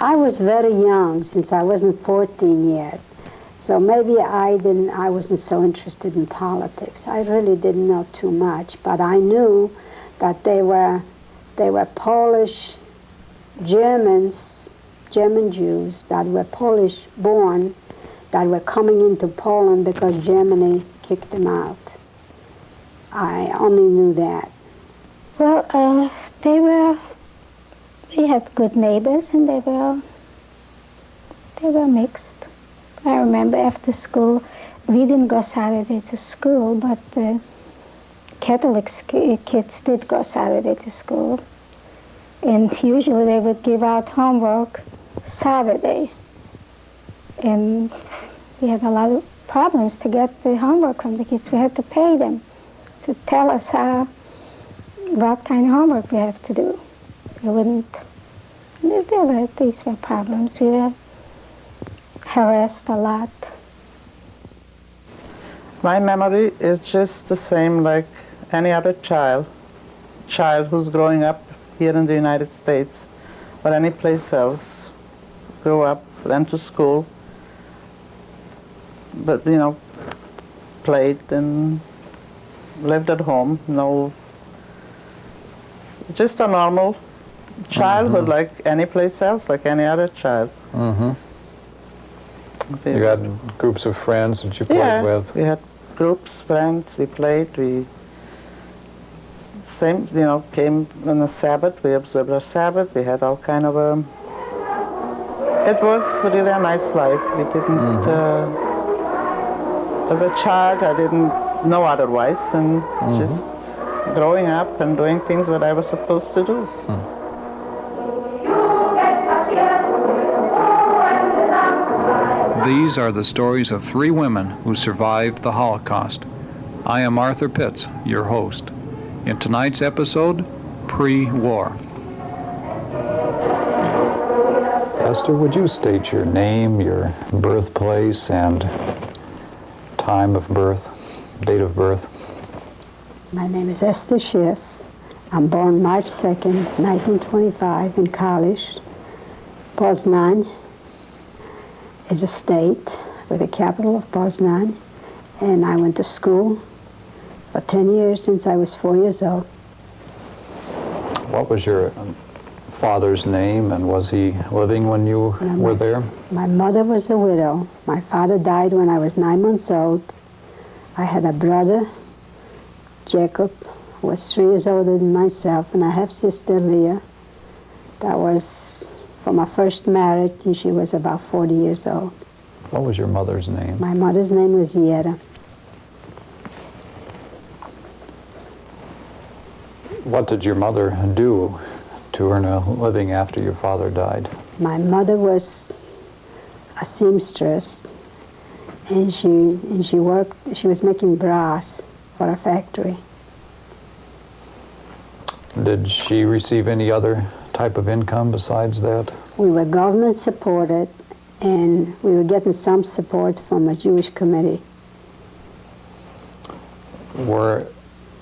I was very young, since I wasn't 14 yet. So maybe I wasn't so interested in politics. I really didn't know too much, but I knew that they were Polish Germans, German Jews that were Polish born, that were coming into Poland because Germany kicked them out. I only knew that. Well, we had good neighbors, and they were mixed. I remember after school, we didn't go Saturday to school, but Catholic kids did go Saturday to school. And usually they would give out homework Saturday. And we had a lot of problems to get the homework from the kids. We had to pay them to tell us what kind of homework we have to do. These were problems. We were harassed a lot. My memory is just the same like any other child who's growing up here in the United States or any place else, grew up, went to school, but played and lived at home. No, just a normal childhood like any place else, like any other child. Mm-hmm. You had groups of friends that you played with? We had groups, friends, we played, came on a Sabbath, we observed our Sabbath, we had all kind of it was really a nice life. We didn't, as a child, I didn't know otherwise, and just growing up and doing things what I was supposed to do. These are the stories of 3 women who survived the Holocaust. I am Arthur Pitts, your host. In tonight's episode, Pre-War. Esther, would you state your name, your birthplace, and time of birth, date of birth? My name is Esther Schiff. I'm born March 2nd, 1925 in Kalisz. Poznan is a state with the capital of Poznan, and I went to school for 10 years since I was 4 years old. What was your father's name, and was he living when you were there? My mother was a widow. My father died when I was 9 months old. I had a brother, Jacob, who was 3 years older than myself, and I have sister Leah, that was from my first marriage, and she was about 40 years old. What was your mother's name? My mother's name was Yetta. What did your mother do to earn a living after your father died? My mother was a seamstress, and she worked. She was making brass for a factory. Did she receive any other type of income besides that? We were government supported, and we were getting some support from a Jewish committee.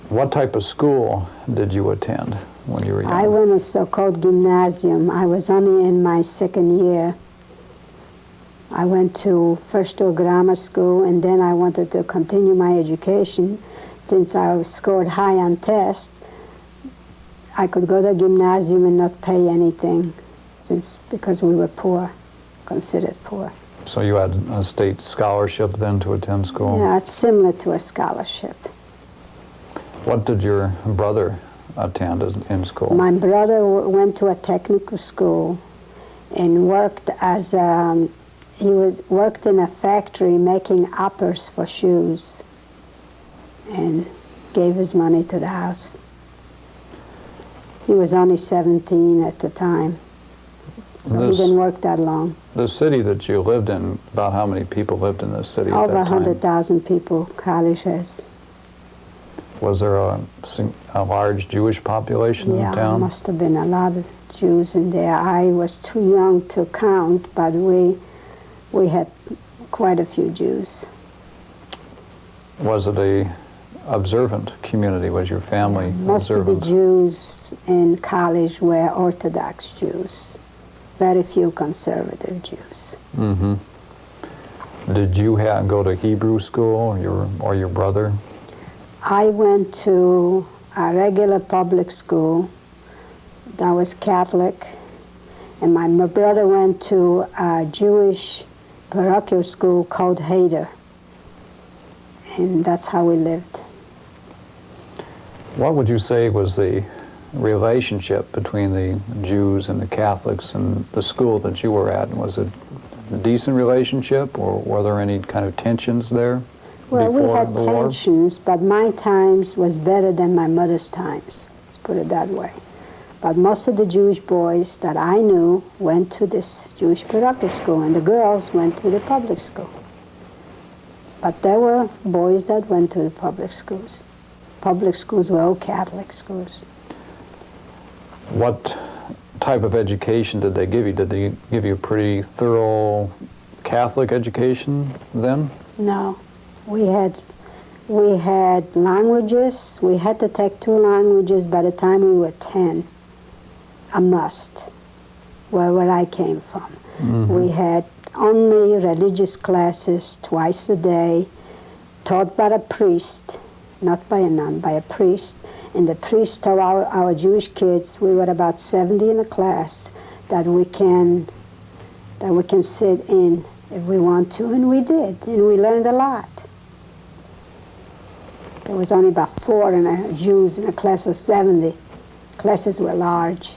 What type of school did you attend when you were young? I went to a so-called gymnasium. I was only in my 2nd year. I went first to a grammar school, and then I wanted to continue my education. Since I scored high on tests, I could go to a gymnasium and not pay anything, because we were poor, considered poor. So you had a state scholarship then to attend school? Yeah, it's similar to a scholarship. What did your brother attend in school? My brother went to a technical school and worked worked in a factory making uppers for shoes, and gave his money to the house. He was only 17 at the time, so he didn't work that long. The city that you lived in, about how many people lived in this city at that time? Over 100,000 people, Kalisz has. Was there a large Jewish population in Yeah, town? there must have been a lot of Jews in there. I was too young to count, but we had quite a few Jews. Was it a observant community? Was your family Most observant? of the Jews in Kalisz were Orthodox Jews. very few conservative Jews. Mm-hmm. Did you go to Hebrew school, or your brother? I went to a regular public school that was Catholic, and my brother went to a Jewish parochial school called Heder, and that's how we lived. What would you say was the relationship between the Jews and the Catholics and the school that you were at? Was it a decent relationship, or were there any kind of tensions there? Well, we before had the war? tensions, but my times was better than my mother's times. Let's put it that way. But most of the Jewish boys that I knew went to this Jewish parochial school, and the girls went to the public school. But there were boys that went to the public schools. Public schools were all Catholic schools. What type of education did they give you? Did they give you a pretty thorough Catholic education then? No. We had languages. We had to take 2 languages by the time we were 10. A must, where I came from. Mm-hmm. We had only religious classes twice a day, taught by a priest, not by a nun, by a priest. And the priest taught our Jewish kids, we were about 70 in a class, that we can sit in if we want to, and we did, and we learned a lot. There was only about 4 Jews in a class of 70. Classes were large.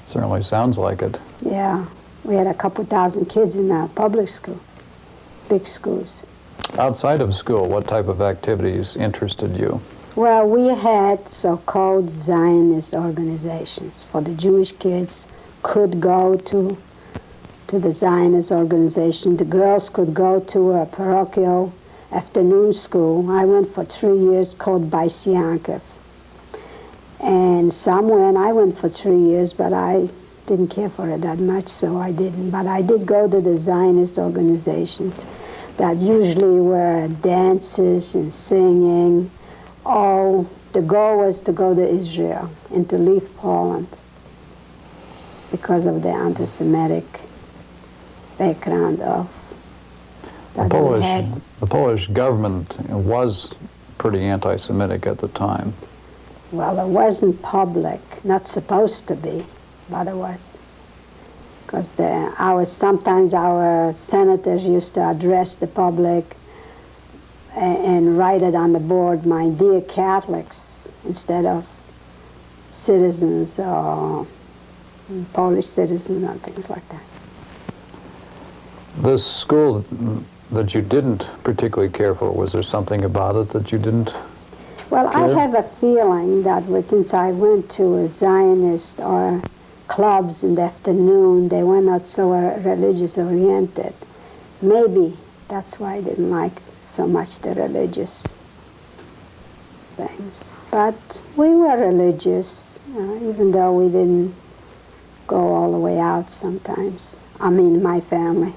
Certainly sounds like it. Yeah, we had a couple thousand kids in our public school, big schools. Outside of school, what type of activities interested you? Well, we had so-called Zionist organizations for the Jewish kids could go to the Zionist organization. The girls could go to a parochial afternoon school. I went for 3 years called Bais Yankov. And I went for 3 years, but I didn't care for it that much, so I didn't. But I did go to the Zionist organizations that usually were dances and singing. Oh, the goal was to go to Israel and to leave Poland because of the anti-Semitic background of that we had. The Polish government was pretty anti-Semitic at the time. Well, it wasn't public, not supposed to be, but it was. Because sometimes our senators used to address the public and write it on the board, "My dear Catholics," instead of citizens or Polish citizens and things like that. This school that you didn't particularly care for, was there something about it that you didn't? Well, I have a feeling that since I went to a Zionist or clubs in the afternoon, they were not so religious oriented. Maybe that's why I didn't like so much the religious things. But we were religious, even though we didn't go all the way out sometimes. I mean, my family.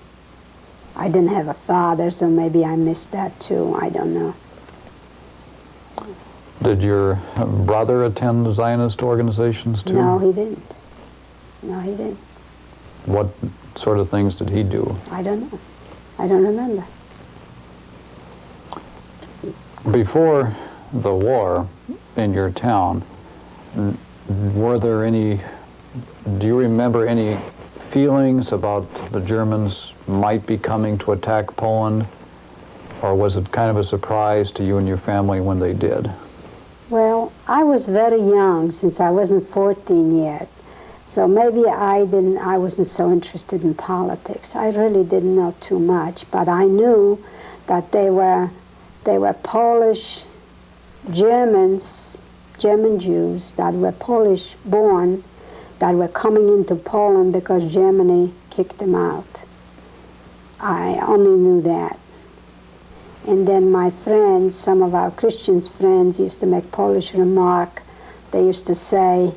I didn't have a father, so maybe I missed that too. I don't know. Did your brother attend Zionist organizations too? No, he didn't. No, he didn't. What sort of things did he do? I don't know. I don't remember. Before the war in your town, were there any, do you remember any feelings about the Germans might be coming to attack Poland? Or was it kind of a surprise to you and your family when they did? Well, I was very young, since I wasn't 14 yet. So maybe I wasn't so interested in politics. I really didn't know too much, but I knew that they were Polish Germans, German Jews that were Polish born, that were coming into Poland because Germany kicked them out. I only knew that. And then my friends, some of our Christian friends, used to make Polish remark. They used to say,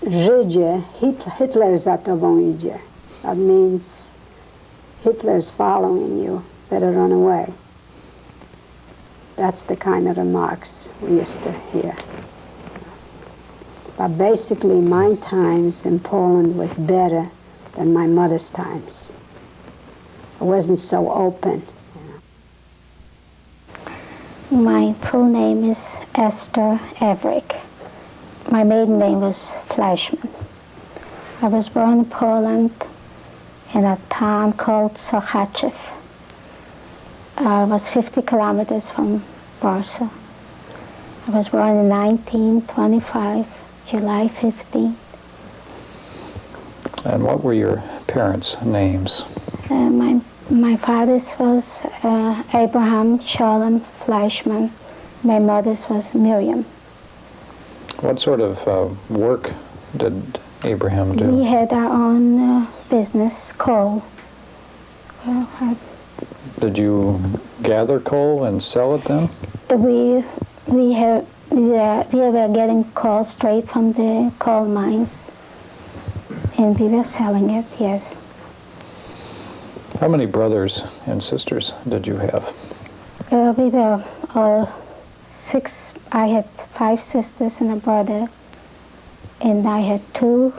Żydzie, Hitler za tobą idzie. That means Hitler's following you, better run away. That's the kind of remarks we used to hear. But basically, my times in Poland was better than my mother's times. I wasn't so open. My full name is Esther Avruch. My maiden name was Fleischman. I was born in Poland in a town called Sochachev. I was 50 kilometers from Warsaw. I was born in 1925, July 15th. And what were your parents' names? My father's was Abraham Shalom Fleischman. My mother's was Miriam. What sort of work did Abraham do? We had our own business, coal. Did you gather coal and sell it then? We were getting coal straight from the coal mines, and we were selling it. Yes. How many brothers and sisters did you have? We were all 6. I had 5 sisters and a brother, and I had two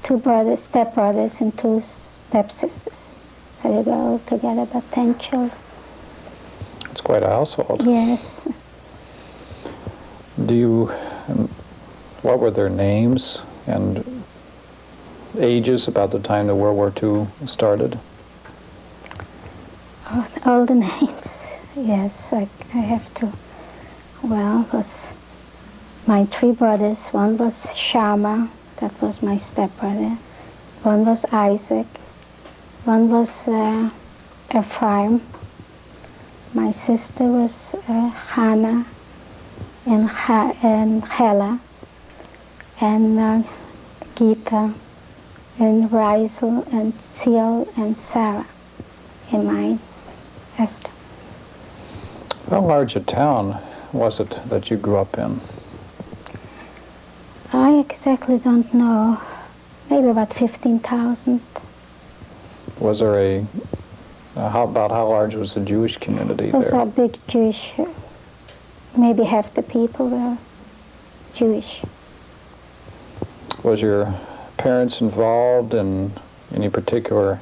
brothers, stepbrothers, and 2 stepsisters. So we were all together about 10 children. It's quite a household. Yes. What were their names and ages about the time that World War II started? All the names, yes, I have to. Well, was my 3 brothers. One was Shama, that was my stepbrother. One was Isaac. One was Ephraim. My sister was Hannah and Hela and Gita and Raisel and Seal and Sarah, and mine, Esther. How large a town was it that you grew up in? I exactly don't know. Maybe about 15,000. Was there how large was the Jewish community It was there? a big Jewish, maybe half the people were Jewish. Was your parents involved in any particular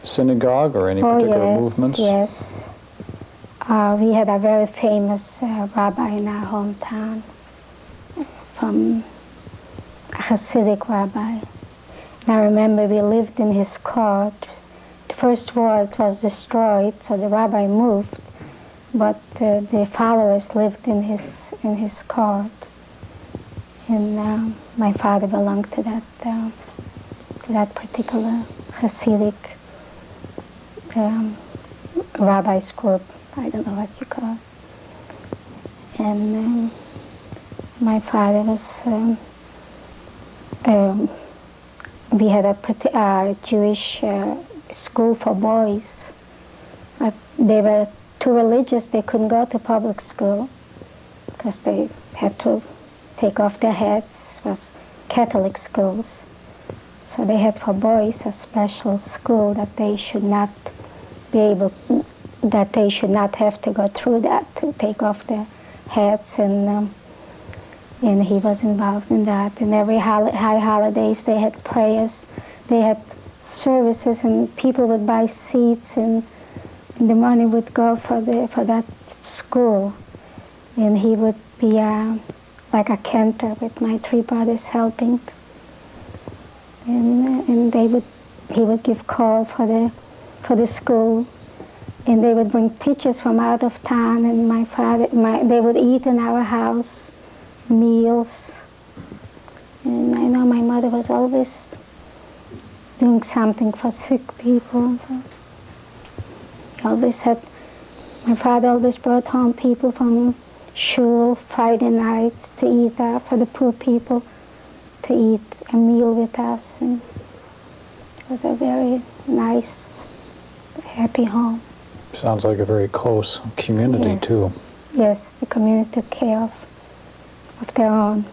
synagogue or any particular movements? Yes. We had a very famous rabbi in our hometown, from a Hasidic rabbi. And I remember we lived in his court. The first ward was destroyed, so the rabbi moved, but the followers lived in his court. And my father belonged to that particular Hasidic rabbi's group. I don't know what you call it. And my father was, we had a Jewish school for boys. They were too religious, they couldn't go to public school because they had to take off their hats. It was Catholic schools. So they had for boys a special school that they should not have to go through that, to take off their hats, and he was involved in that. And every high holidays they had prayers, they had services, and people would buy seats, and the money would go for that school. And he would be like a cantor with my 3 brothers helping, and he would give call for the school. And they would bring teachers from out of town, and they would eat in our house, meals. And I know my mother was always doing something for sick people. My father always brought home people from shul Friday nights to eat for the poor people, to eat a meal with us. And it was a very nice, happy home. Sounds like a very close community, Yes. too. Yes, the community took care of their own.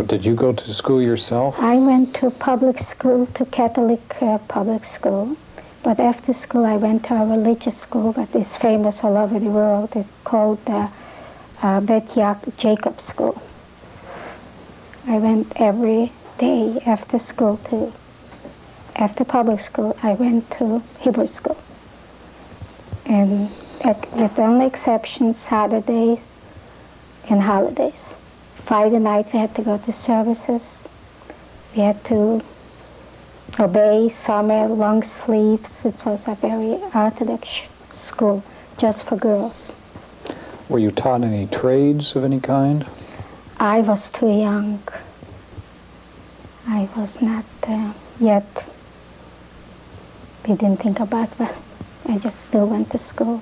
Did you go to school yourself? I went to public school, to Catholic public school, but after school I went to a religious school that is famous all over the world. It's called Bet Jacob School. I went every day after school after public school, I went to Hebrew school. And with the only exception, Saturdays and holidays. Friday night we had to go to services. We had to obey summer long sleeves. It was a very Orthodox school, just for girls. Were you taught any trades of any kind? I was too young. I was not yet. We didn't think about that. I just still went to school.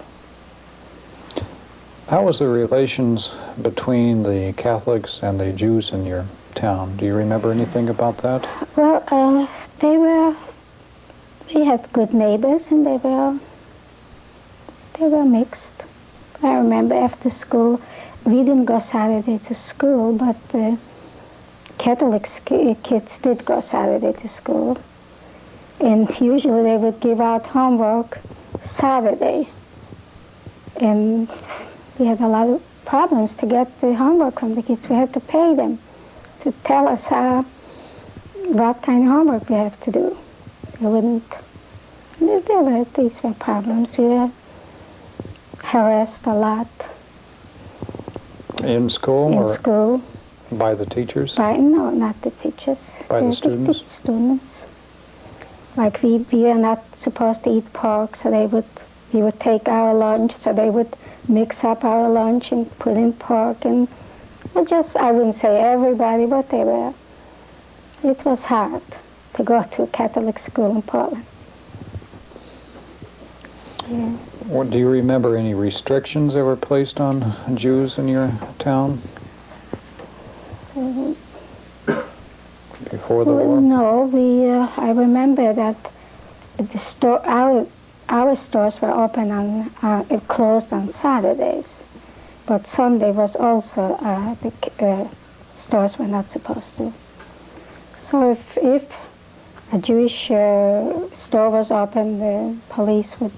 How was the relations between the Catholics and the Jews in your town? Do you remember anything about that? Well, we had good neighbors, and they were mixed. I remember after school, we didn't go Saturday to school, but Catholic kids did go Saturday to school. And usually they would give out homework Saturday. And we had a lot of problems to get the homework from the kids. We had to pay them to tell us what kind of homework we have to do. We wouldn't. These were problems. We were harassed a lot. In school? In school. By the teachers? No, not the teachers. By the students? The students. Like we were not supposed to eat pork, so we would take our lunch, so they would mix up our lunch and put in pork, and I wouldn't say everybody, but it was hard to go to a Catholic school in Portland. Yeah. Well, do you remember any restrictions that were placed on Jews in your town? Before the war? No, I remember that our stores were open closed on Saturdays, but Sunday was also the stores were not supposed to. So if a Jewish store was open, the police would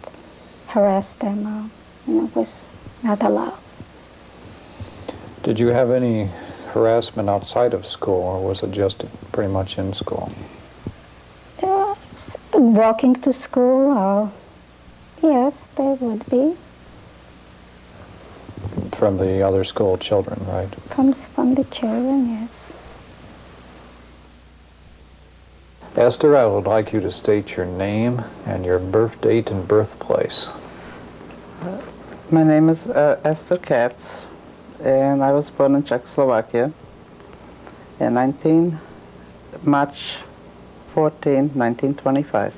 harass them. It was not allowed. Did you have any harassment outside of school, or was it just pretty much in school? Walking to school, yes, there would be. From the other school children, right? From the children, yes. Esther, I would like you to state your name and your birth date and birthplace. My name is Esther Katz, and I was born in Czechoslovakia in March 14, 1925.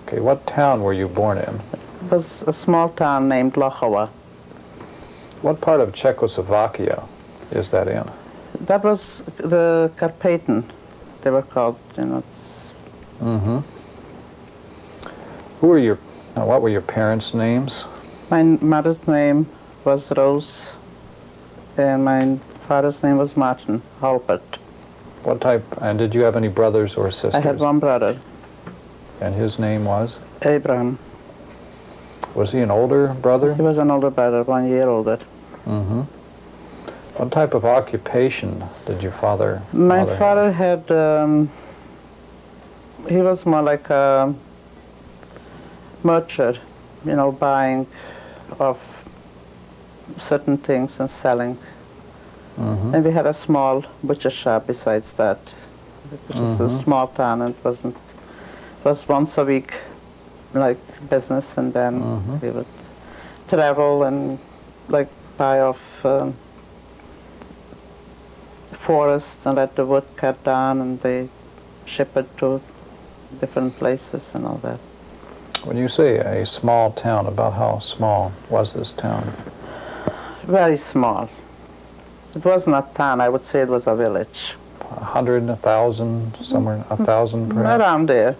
Okay, what town were you born in? It was a small town named Lochowa. What part of Czechoslovakia is that in? That was the Carpathian, they were called, Mm-hmm. What were your parents' names? My mother's name was Rose, and my father's name was Martin Halpert. And did you have any brothers or sisters? I had one brother. And his name was? Abraham. Was he an older brother? He was an older brother, 1 year older. Mm-hmm. What type of occupation did your father My mother father have? had, he was more like a merchant, buying of certain things and selling. Mm-hmm. And we had a small butcher shop besides that, which is a small town, and it was once a week, like business, and then we would travel and like buy off forest and let the wood cut down, and they ship it to different places and all that. When you say a small town, about how small was this town? Very small. It was not a town, I would say it was a village. 100, 1,000, somewhere, 1,000 perhaps? Around there,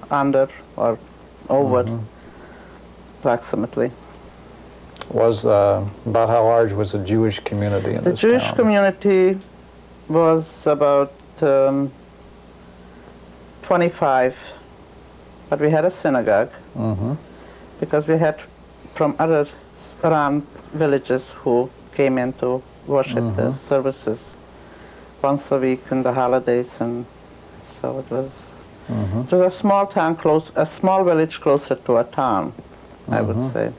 under or over, approximately. About how large was the Jewish community in The this Jewish town? community was about 25, but we had a synagogue because we had from other around villages who came in to worship the services. once a week in the holidays, and so it was. Mm-hmm. It was a small town, a small village closer to a town, I would say.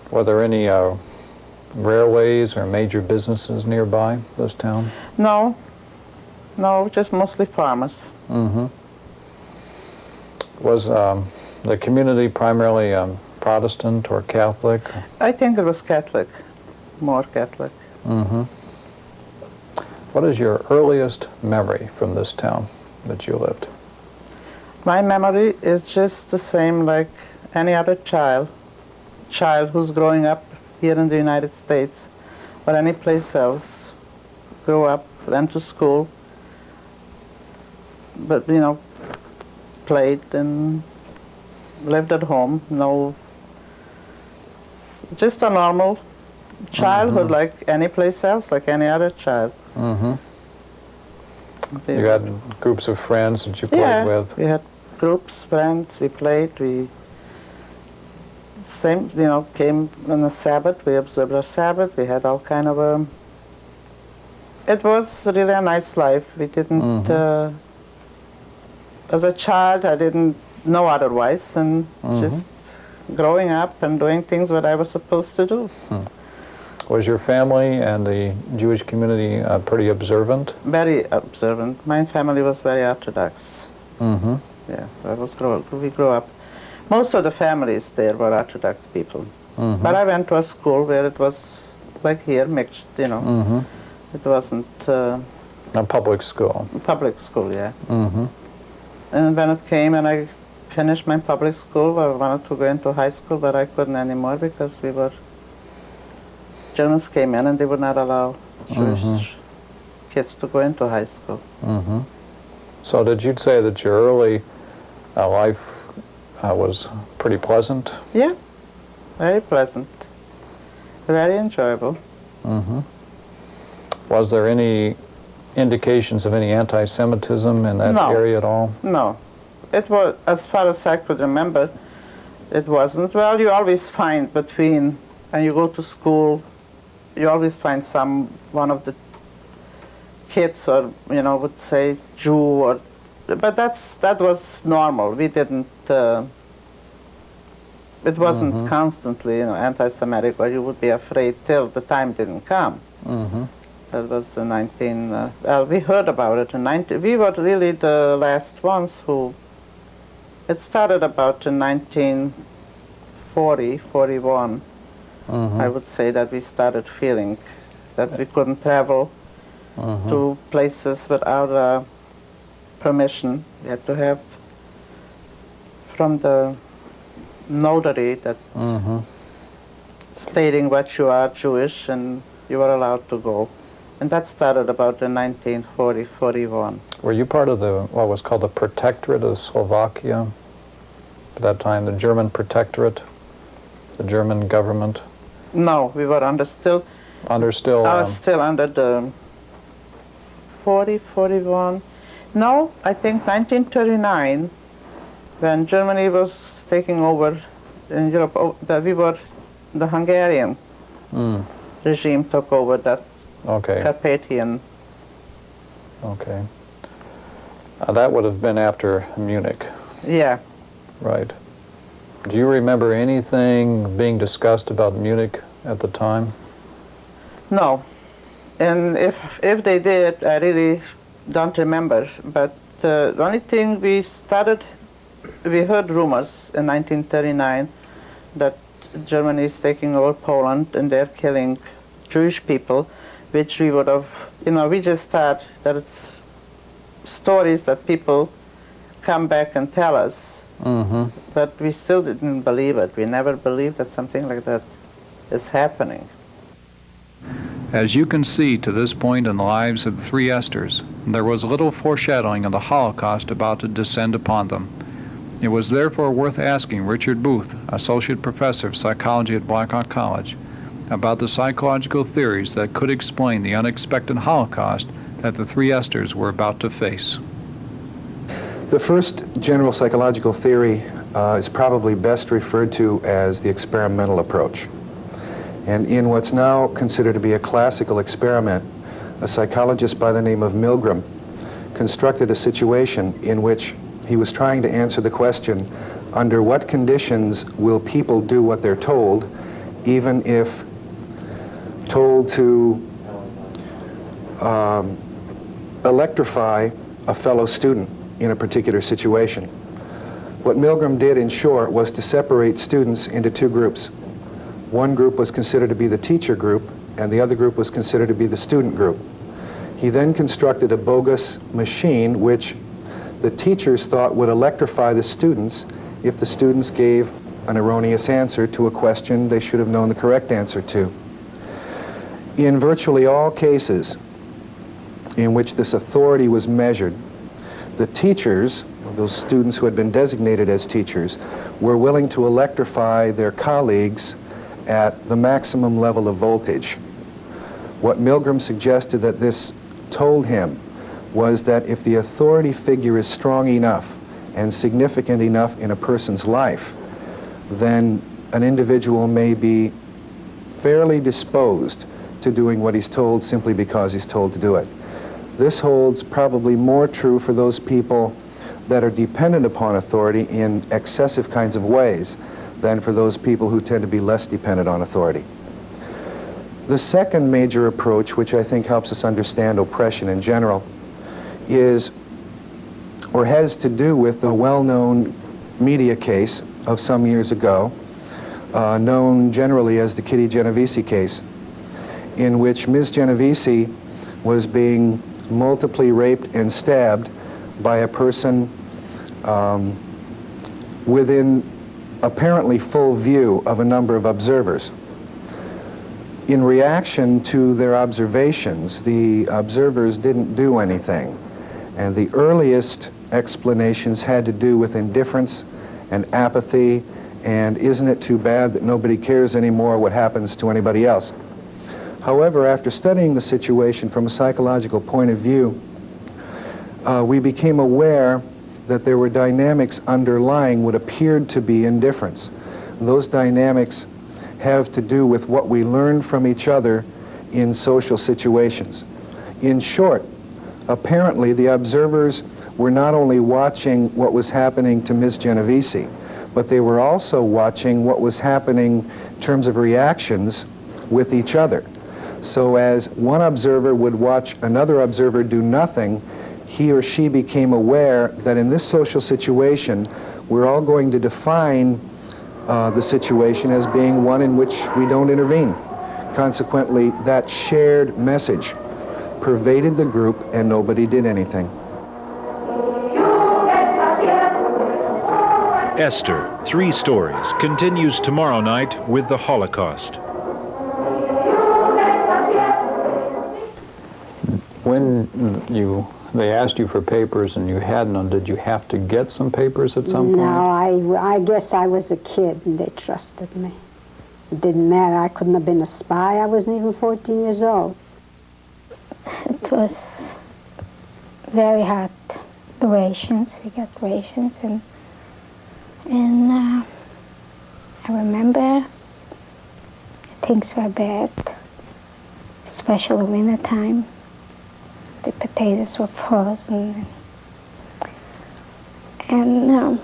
Were there any railways or major businesses nearby this town? No, just mostly farmers. Mm-hmm. Was the community primarily Protestant or Catholic? I think it was Catholic, more Catholic. Mm-hmm. What is your earliest memory from this town that you lived? My memory is just the same like any other child who's growing up here in the United States or any place else, grew up, went to school, but played and lived at home. No, just a normal childhood like any place else, like any other child. Mm-hmm. You had groups of friends that you played with? We had groups, friends, we played, came on a Sabbath, we observed our Sabbath, we had all kind of it was really a nice life. We didn't, as a child, I didn't know otherwise, and just growing up and doing things what I was supposed to do. Was your family and the Jewish community pretty observant? Very observant. My family was very Orthodox. Mm-hmm. Yeah, we grew up. Most of the families there were Orthodox people. Mm-hmm. But I went to a school where it was like here, mixed, Mm-hmm. It wasn't A public school. public school, yeah. Mm-hmm. And when it came and I finished my public school, I wanted to go into high school, but I couldn't anymore because Germans came in and they would not allow Jewish kids to go into high school. Mm-hmm. So did you say that your early life was pretty pleasant? Yeah, very pleasant, very enjoyable. Mm-hmm. Was there any indications of any anti-Semitism in that area at all? No. It was, as far as I could remember, it wasn't. Well, you always find when you go to school, you always find one of the kids or, would say Jew but that was normal. We didn't, it wasn't constantly, anti-Semitic, or you would be afraid till the time didn't come. Mm-hmm. That was the we heard about it in we were really the last ones who, it started about in 1940, 41. I would say that we started feeling that we couldn't travel to places without permission. We had to have from the notary that stating what you are Jewish and you were allowed to go. And that started about in 1940, 41. Were you part of what was called the Protectorate of Slovakia? At that time, the German Protectorate, the German government? No, we were still under the 40, 41. No, I think 1939, when Germany was taking over in Europe, the Hungarian regime took over that Carpathian. Okay. That would have been after Munich. Yeah. Right. Do you remember anything being discussed about Munich at the time? No. And if they did, I really don't remember. But the only thing we heard rumors in 1939 that Germany is taking over Poland and they're killing Jewish people, which we would have, we just thought that it's stories that people come back and tell us. But we still didn't believe it. We never believed that something like that is happening. As you can see to this point in the lives of the three Esthers, there was little foreshadowing of the Holocaust about to descend upon them. It was therefore worth asking Richard Booth, Associate Professor of Psychology at Blackhawk College, about the psychological theories that could explain the unexpected Holocaust that the three Esthers were about to face. The first general psychological theory is probably best referred to as the experimental approach. And in what's now considered to be a classical experiment, a psychologist by the name of Milgram constructed a situation in which he was trying to answer the question, under what conditions will people do what they're told, even if told to electrify a fellow student in a particular situation. What Milgram did, in short, was to separate students into two groups. One group was considered to be the teacher group, and the other group was considered to be the student group. He then constructed a bogus machine which the teachers thought would electrify the students if the students gave an erroneous answer to a question they should have known the correct answer to. In virtually all cases in which this authority was measured, the teachers, those students who had been designated as teachers, were willing to electrify their colleagues at the maximum level of voltage. What Milgram suggested that this told him was that if the authority figure is strong enough and significant enough in a person's life, then an individual may be fairly disposed to doing what he's told simply because he's told to do it. This holds probably more true for those people that are dependent upon authority in excessive kinds of ways than for those people who tend to be less dependent on authority. The second major approach, which I think helps us understand oppression in general, is or has to do with the well-known media case of some years ago, known generally as the Kitty Genovese case, in which Ms. Genovese was being multiply raped and stabbed by a person within apparently full view of a number of observers. In reaction to their observations, the observers didn't do anything, and the earliest explanations had to do with indifference and apathy, and isn't it too bad that nobody cares anymore what happens to anybody else? However, after studying the situation from a psychological point of view, we became aware that there were dynamics underlying what appeared to be indifference. Those dynamics have to do with what we learn from each other in social situations. In short, apparently the observers were not only watching what was happening to Ms. Genovese, but they were also watching what was happening in terms of reactions with each other. So as one observer would watch another observer do nothing, he or she became aware that in this social situation, we're all going to define the situation as being one in which we don't intervene. Consequently, that shared message pervaded the group and nobody did anything. Esther, 3 Stories, continues tomorrow night with the Holocaust. When they asked you for papers and you had none, did you have to get some papers at some point? No, I guess I was a kid and they trusted me. It didn't matter. I couldn't have been a spy. I wasn't even 14 years old. It was very hard rations. We got rations, and I remember things were bad, especially winter time. The potatoes were frozen, and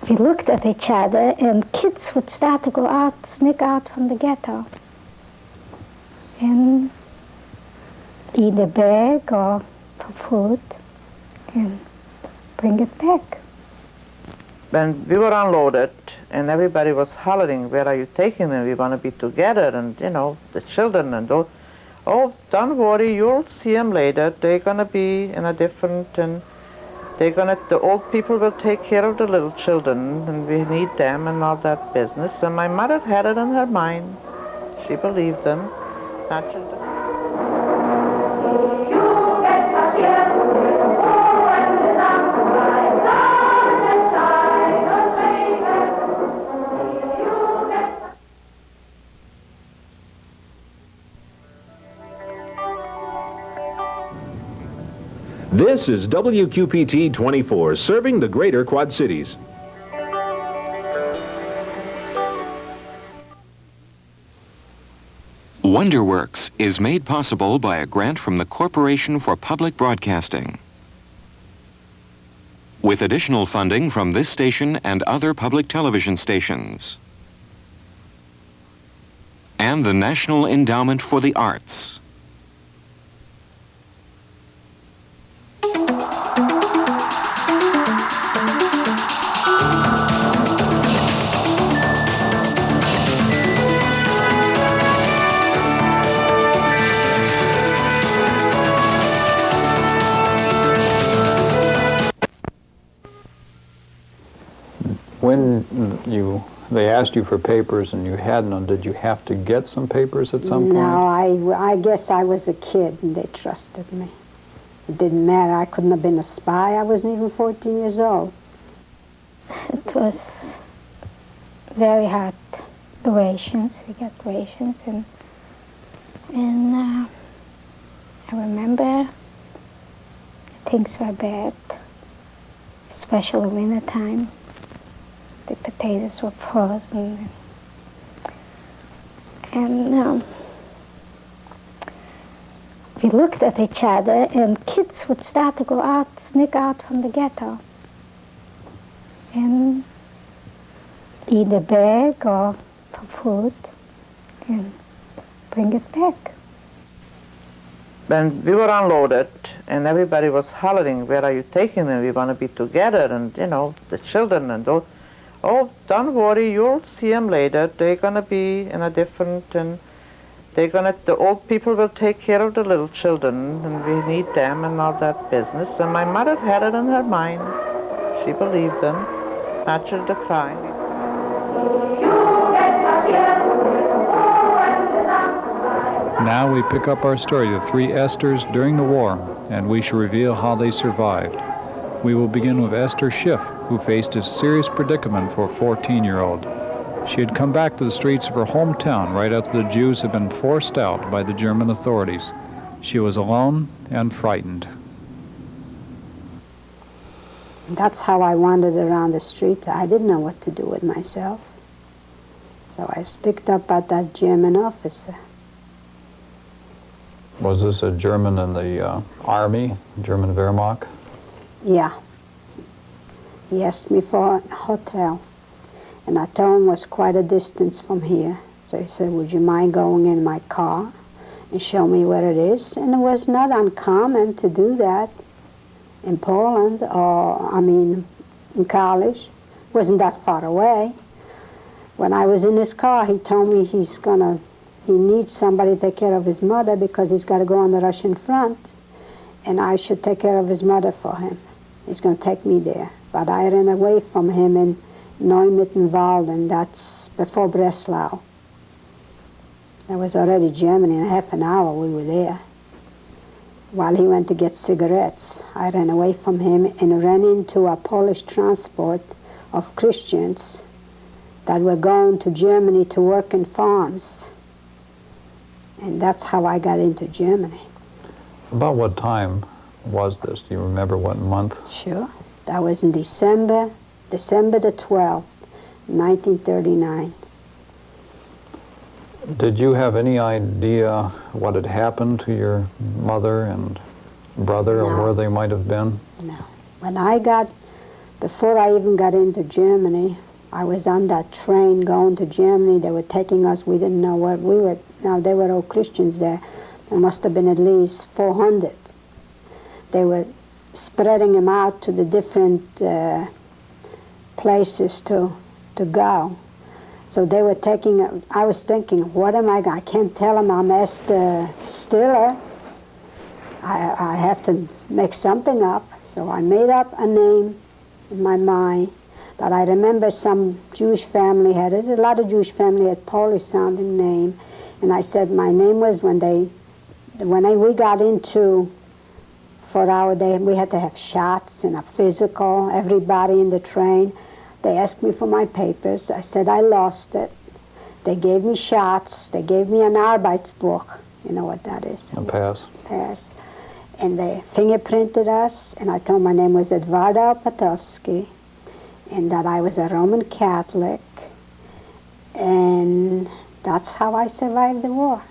we looked at each other, and kids would start to go out, sneak out from the ghetto, and eat a bag or for food, and bring it back. When we were unloaded and everybody was hollering, where are you taking them? We want to be together, and you know, the children and all. Oh, don't worry, you'll see them later. They're going to be in a different, and the old people will take care of the little children, and we need them and all that business. And my mother had it in her mind. She believed them. Naturally. This is WQPT 24, serving the greater Quad Cities. WonderWorks is made possible by a grant from the Corporation for Public Broadcasting, with additional funding from this station and other public television stations, and the National Endowment for the Arts. When they asked you for papers and you had none, did you have to get some papers at some point? No, I guess I was a kid and they trusted me. It didn't matter. I couldn't have been a spy. I wasn't even 14 years old. It was very hard rations. We got rations, and I remember things were bad, especially winter time. The potatoes were frozen, and we looked at each other, and kids would start to go out, sneak out from the ghetto, and eat a bag or for food, and bring it back. When we were unloaded and everybody was hollering, where are you taking them? We want to be together, and you know, the children and those. Oh, don't worry, you'll see them later. They're going to be in a different, and the old people will take care of the little children, and we need them and all that business. And my mother had it in her mind. She believed them. Naturally, the crying. Now we pick up our story of three Esthers during the war, and we shall reveal how they survived. We will begin with Esther Schiff, who faced a serious predicament for a 14-year-old. She had come back to the streets of her hometown right after the Jews had been forced out by the German authorities. She was alone and frightened. That's how I wandered around the street. I didn't know what to do with myself. So I was picked up by that German officer. Was this a German in the army, German Wehrmacht? Yeah. He asked me for a hotel, and I told him it was quite a distance from here. So he said, would you mind going in my car and show me where it is? And it was not uncommon to do that in Poland, or, in college. It wasn't that far away. When I was in his car, he told me he needs somebody to take care of his mother because he's got to go on the Russian front, and I should take care of his mother for him. He's going to take me there. But I ran away from him in Neumittenwald, and that's before Breslau. That was already Germany. In half an hour we were there. While he went to get cigarettes, I ran away from him and ran into a Polish transport of Christians that were going to Germany to work in farms. And that's how I got into Germany. About what time was this? Do you remember what month? Sure. That was in December the 12th, 1939. Did you have any idea what had happened to your mother and brother, or where they might have been? No. Before I even got into Germany, I was on that train going to Germany. They were taking us. We didn't know where we were. Now, they were all Christians there. There must have been at least 400. They were spreading them out to the different places to go. So they were taking, I was thinking, what am I can't tell them I'm Esther Stiller. I have to make something up. So I made up a name in my mind that I remember some Jewish family had it. A lot of Jewish family had Polish-sounding name. And I said my name was when we got into, for our day, we had to have shots and a physical, everybody in the train. They asked me for my papers. I said I lost it. They gave me shots. They gave me an Arbeitsbuch. You know what that is? A pass. Pass. And they fingerprinted us, and I told my name was Edwarda Opatowski, and that I was a Roman Catholic, and that's how I survived the war.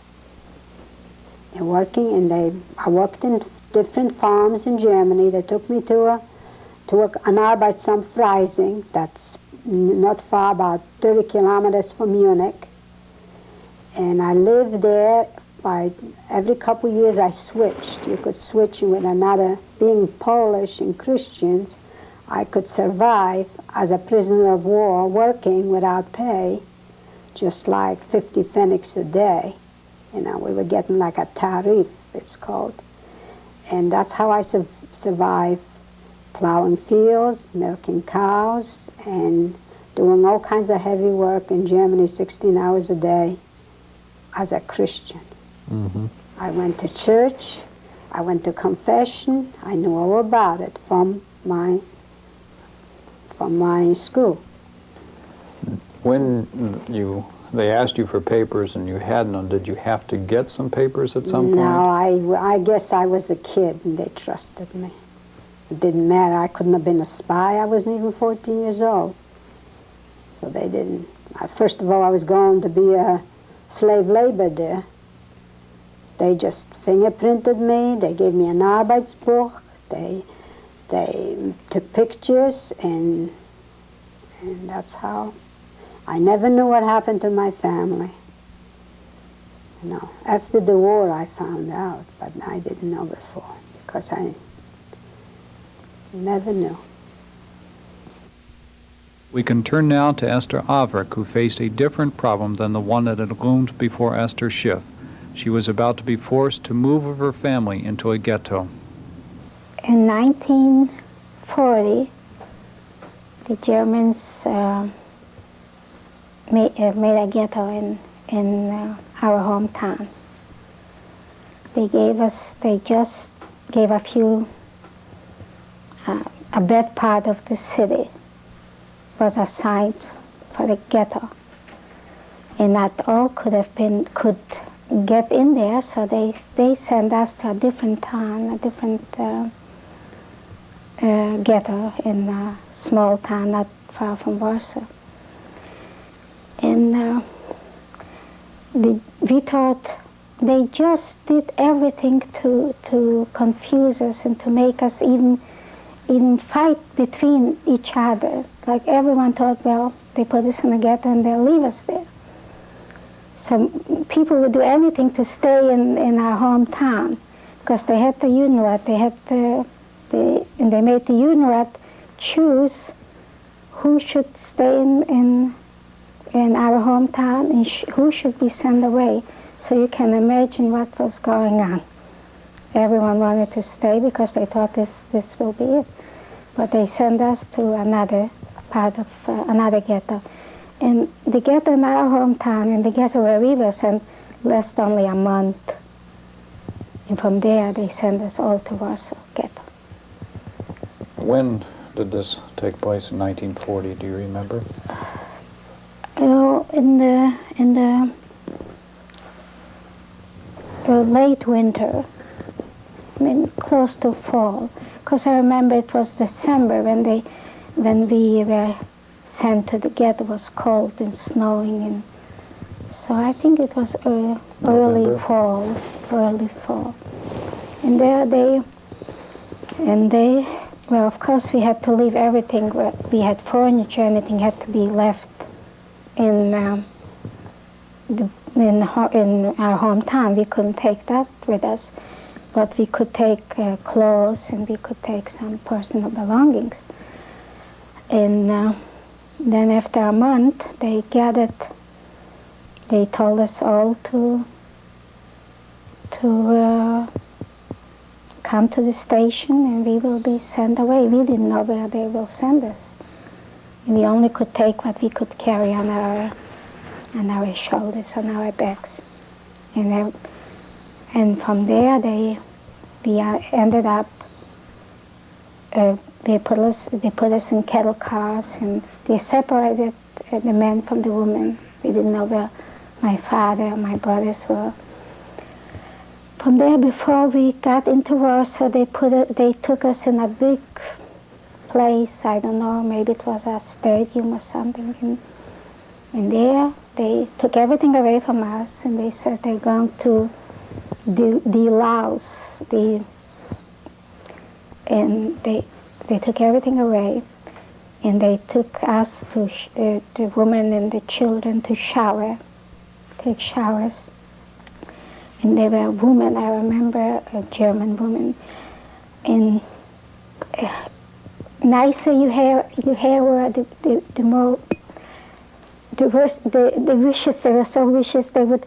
and working, and I worked in different farms in Germany. They took me to an Arbeitsamt Freising, that's not far, about 30 kilometers from Munich. And I lived there. By every couple of years I switched. You could switch with another. Being Polish and Christians, I could survive as a prisoner of war working without pay, just like 50 pfennigs a day. You know, we were getting like a tarif, it's called. And that's how I survived, plowing fields, milking cows, and doing all kinds of heavy work in Germany, 16 hours a day, as a Christian. Mm-hmm. I went to church, I went to confession, I knew all about it from my school. When they asked you for papers and you had none, did you have to get some papers at some point? No, I guess I was a kid and they trusted me. It didn't matter, I couldn't have been a spy, I wasn't even 14 years old. So they didn't. First of all, I was going to be a slave labor there. They just fingerprinted me, they gave me an Arbeitsbuch, they took pictures, and that's how. I never knew what happened to my family. You know, after the war I found out, but I didn't know before, because I never knew. We can turn now to Esther Avruch, who faced a different problem than the one that had loomed before Esther Schiff. She was about to be forced to move with her family into a ghetto. In 1940, the Germans made a ghetto in our hometown. They just gave a few, a bad part of the city was assigned for the ghetto. And not all could get in there, so they sent us to a different town, a different ghetto in a small town not far from Warsaw. And we thought they just did everything to confuse us and to make us even fight between each other. Like everyone thought, well, they put us in a ghetto and they'll leave us there. So people would do anything to stay in our hometown, because they had the Unrat, and they made the Unrat choose who should stay in our hometown and who should be sent away. So you can imagine what was going on. Everyone wanted to stay because they thought this will be it. But they sent us to another part of another ghetto. And the ghetto in our hometown and the ghetto where we were sent lasted only a month. And from there they sent us all to Warsaw ghetto. When did this take place in 1940? Do you remember? In the late winter, I mean close to fall, because I remember it was December when we were sent to the ghetto. It was cold and snowing, and so I think it was early fall. And there well, of course we had to leave everything. We had furniture, anything had to be left in our hometown. We couldn't take that with us, but we could take clothes and we could take some personal belongings. And then after a month, they told us all to come to the station and we will be sent away. We didn't know where they will send us. We only could take what we could carry on our shoulders, on our backs. And from there, we ended up, they put us in cattle cars, and they separated the men from the women. We didn't know where my father and my brothers were. From there, before we got into Warsaw, they took us in a big place. I don't know, maybe it was a stadium or something. And there, they took everything away from us, and they said they're going to the Laos, and they took everything away, and they took us to the women and the children to take showers, and there were women. I remember a German woman, and nicer you were, the more the worse the wishes. They were so vicious. They would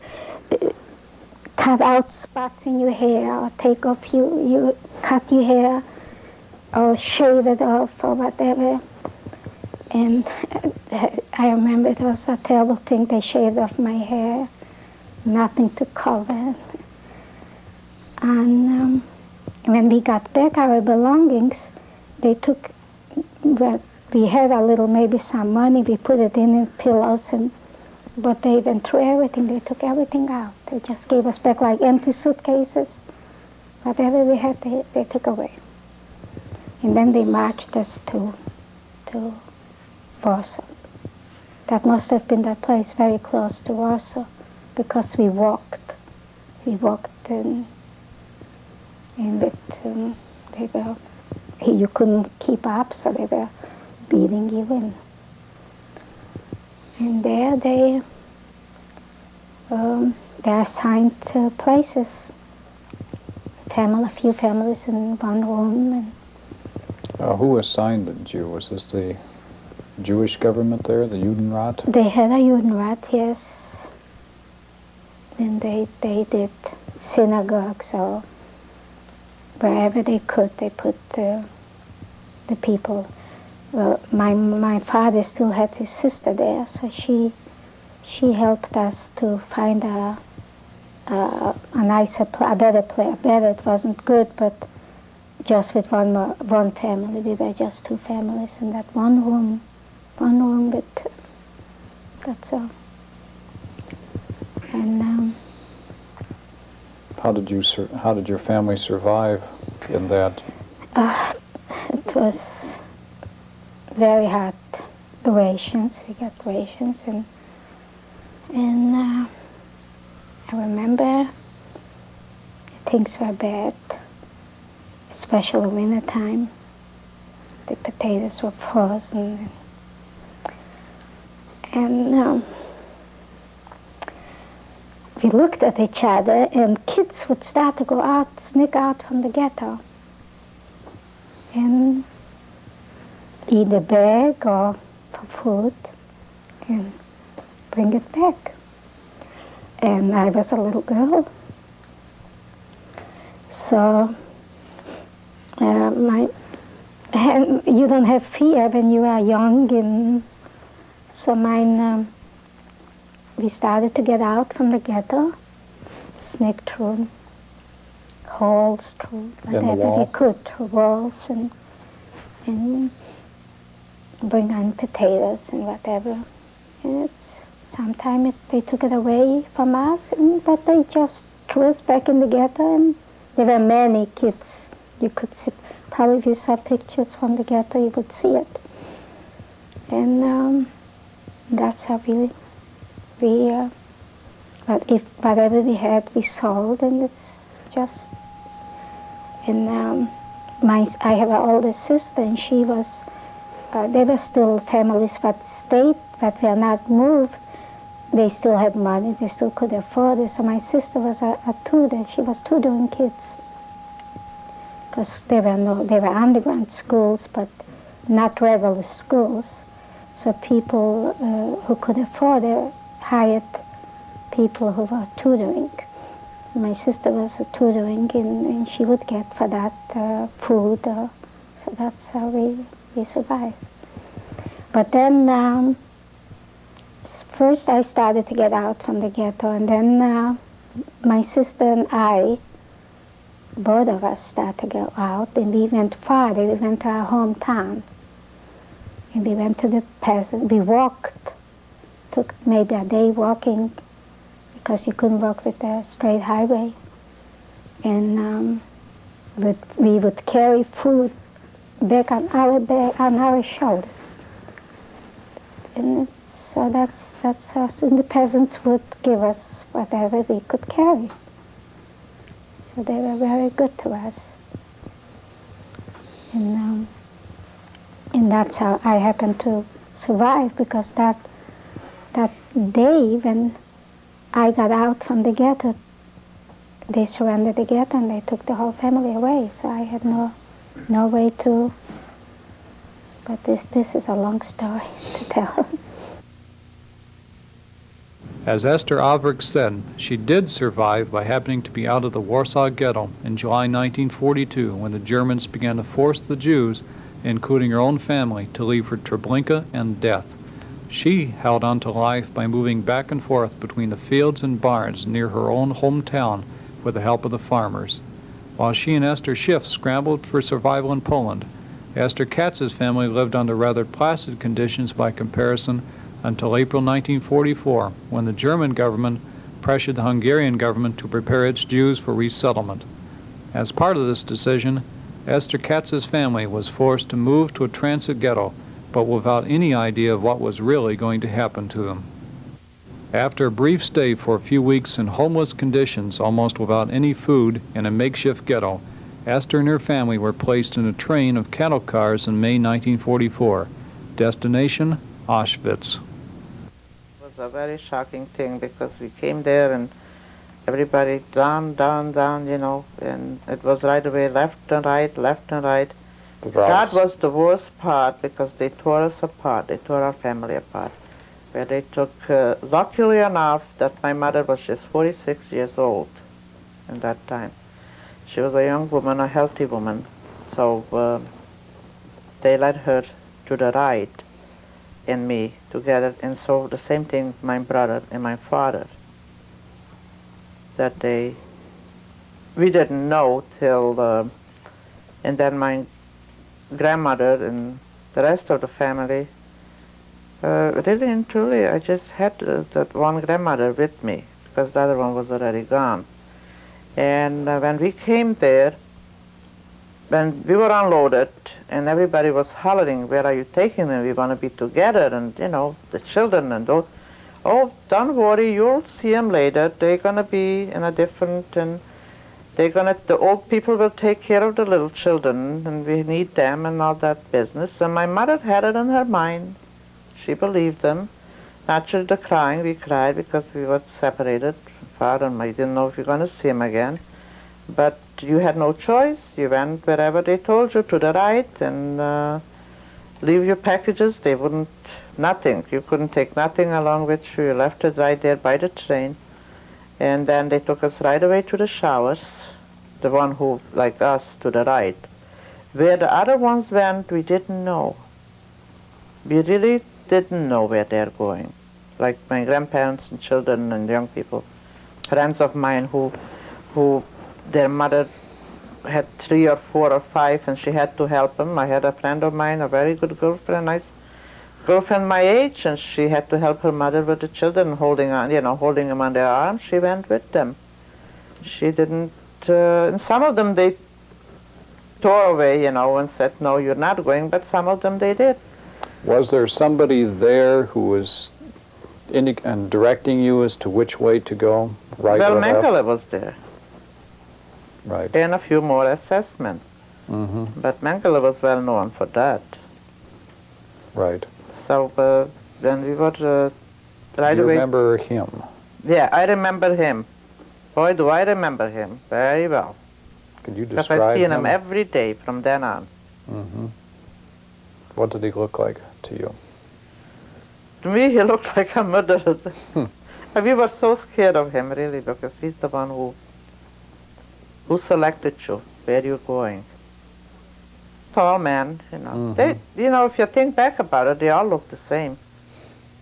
cut out spots in your hair, or take off you cut your hair, or shave it off, or whatever. And I remember it was a terrible thing. They shaved off my hair, nothing to cover. And when we got back our belongings, they took, well, we had a little, maybe some money, we put it in pillows, but they went through everything. They took everything out. They just gave us back like empty suitcases. Whatever we had, they took away. And then they marched us to Warsaw. That must have been that place very close to Warsaw, because we walked. And they were, you couldn't keep up, so they were beating you in. And there they are assigned to places. A few families in one room. And who assigned you? Was this the Jewish government there, the Judenrat? They had a Judenrat, yes. And they did synagogues, or wherever they could, they put the people. Well, my father still had his sister there, so she helped us to find a nicer, a better place. Better, it wasn't good, but just with one family. We were just two families in that one room, but that's all. And how did your family survive in that? It was very hard rations. We got rations, and I remember things were bad, especially winter time. The potatoes were frozen, and we looked at each other, and kids would start to go out, sneak out from the ghetto, and eat a bag or for food, and bring it back. And I was a little girl, so you don't have fear when you are young, and so we started to get out from the ghetto, sneak through holes, through whatever we could, through walls, and bring on potatoes and whatever. And sometimes they took it away from us, but they just threw us back in the ghetto, and there were many kids. You could see, probably if you saw pictures from the ghetto, you would see it. And that's how but if whatever we had, we sold, and it's just, and I have an older sister, and she was, there were still families that stayed, that were not moved. They still had money, they still could afford it. So my sister was a tutor. She was tutoring kids, because there were underground schools, but not regular schools. So people who could afford it hired people who were tutoring. My sister was tutoring, and she would get for that food. So that's how we survived. But then first I started to get out from the ghetto, and then my sister and I, both of us started to go out, and we went farther. We went to our hometown, and we went to the peasant. We walked, took maybe a day walking, because you couldn't walk with a straight highway. And we would carry food back on our shoulders. And so that's us, and the peasants would give us whatever we could carry. So they were very good to us. And that's how I happened to survive, because that day when I got out from the ghetto, they surrendered the ghetto and they took the whole family away. So I had no way to. But this is a long story to tell. As Esther Avruch said, she did survive by happening to be out of the Warsaw Ghetto in July 1942, when the Germans began to force the Jews, including her own family, to leave for Treblinka and death. She held on to life by moving back and forth between the fields and barns near her own hometown with the help of the farmers. While she and Esther Schiff scrambled for survival in Poland, Esther Katz's family lived under rather placid conditions by comparison until April 1944, when the German government pressured the Hungarian government to prepare its Jews for resettlement. As part of this decision, Esther Katz's family was forced to move to a transit ghetto, but without any idea of what was really going to happen to them. After a brief stay for a few weeks in homeless conditions, almost without any food, in a makeshift ghetto, Esther and her family were placed in a train of cattle cars in May 1944. Destination, Auschwitz. It was a very shocking thing, because we came there and everybody down, and it was right away left and right. That was the worst part, because they tore us apart. They tore our family apart. Where they took, luckily enough, that my mother was just 46 years old at that time. She was a young woman, a healthy woman, so they led her to the right and me together, and so the same thing with my brother and my father. That we didn't know till, and then my grandmother and the rest of the family, really and truly, I just had that one grandmother with me, because the other one was already gone. And when we came there, when we were unloaded, and everybody was hollering, "Where are you taking them? We want to be together," and the children and those. "Oh, don't worry, you'll see them later. They're going to be in a different, and the old people will take care of the little children, and we need them," and all that business. And my mother had it in her mind. She believed them. Naturally, the crying, we cried because we were separated. Father and I didn't know if we were going to see him again. But you had no choice. You went wherever they told you, to the right, and leave your packages. They wouldn't, nothing. You couldn't take nothing along with you. You left it right there by the train. And then they took us right away to the showers, the one who, like us, to the right. Where the other ones went, we didn't know. We really didn't know where they're going. Like my grandparents and children and young people, friends of mine who their mother had 3 or 4 or 5, and she had to help them. I had a friend of mine, a very good girlfriend, nice girlfriend my age, and she had to help her mother with the children, holding them on their arms. She went with them. She didn't, and some of them they tore away, and said, "No, you're not going," but some of them they did. Was there somebody there who was and directing you as to which way to go, right well, or left? Mengele was there. Right. And a few more assessments. Mm-hmm. But Mengele was well known for that. Right. So then we were right Do you away. remember him? Yeah, I remember him. Boy, do I remember him very well. Could you Because describe I seen him? him every day from then on. Mm-hmm. What did he look like to you? To me, he looked like a murderer. And we were so scared of him, really, because he's the one who selected you, where you're going. Tall man, Mm-hmm. They, if you think back about it, they all look the same.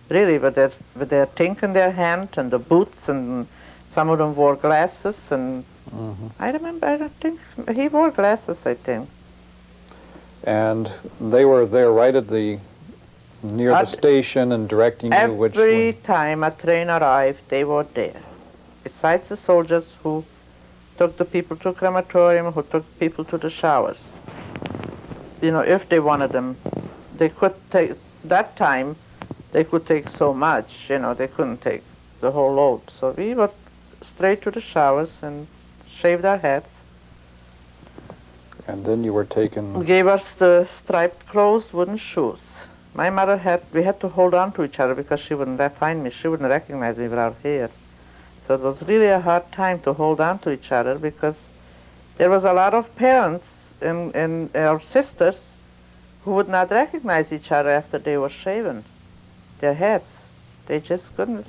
Really, with their thing in their hand and the boots, and some of them wore glasses, and Mm-hmm. I think he wore glasses, I think. And they were there right at near the station and directing you which way? Every time a train arrived, they were there. Besides the soldiers who took the people to crematorium, who took people to the showers. If they wanted them, they could take, that time, they could take so much, they couldn't take the whole load. So we were straight to the showers and shaved our heads, And then you were taken. gave us the striped clothes, wooden shoes. My mother we had to hold on to each other because she wouldn't find me. She wouldn't recognize me without hair. So it was really a hard time to hold on to each other because there was a lot of parents and our sisters who would not recognize each other after they were shaven, their heads. They just couldn't,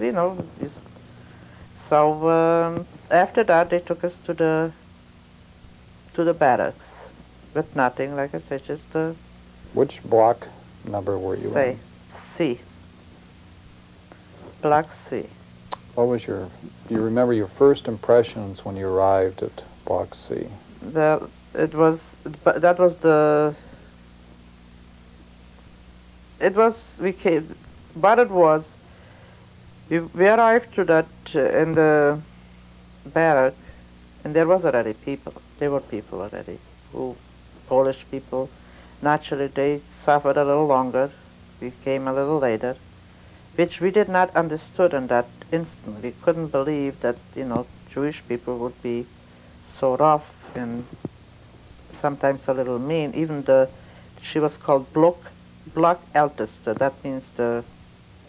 So after that, they took us to the barracks with nothing, like I said, just a Which block number were you in? C. Block C. What was do you remember your first impressions when you arrived at Block C? We arrived to that in the barrack, and there was already people. There were people already, Polish people. Naturally, they suffered a little longer. We came a little later, which we did not understood in that instant. We couldn't believe that, Jewish people would be so rough and sometimes a little mean. Even she was called Block Älteste. That means the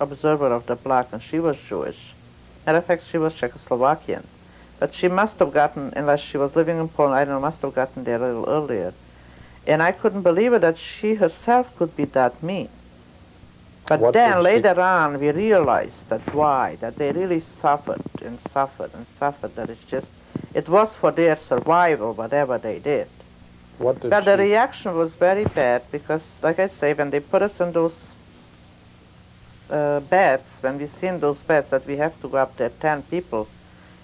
observer of the block, and she was Jewish. Matter of fact, she was Czechoslovakian. But she must have gotten, unless she was living in Poland, I don't know, must have gotten there a little earlier. And I couldn't believe it that she herself could be that mean. But then later on, we realized that they really suffered and suffered and suffered, that it was for their survival, whatever they did. But the reaction was very bad because, like I say, when they put us in those beds, when we seen those beds that we have to go up there, 10 people,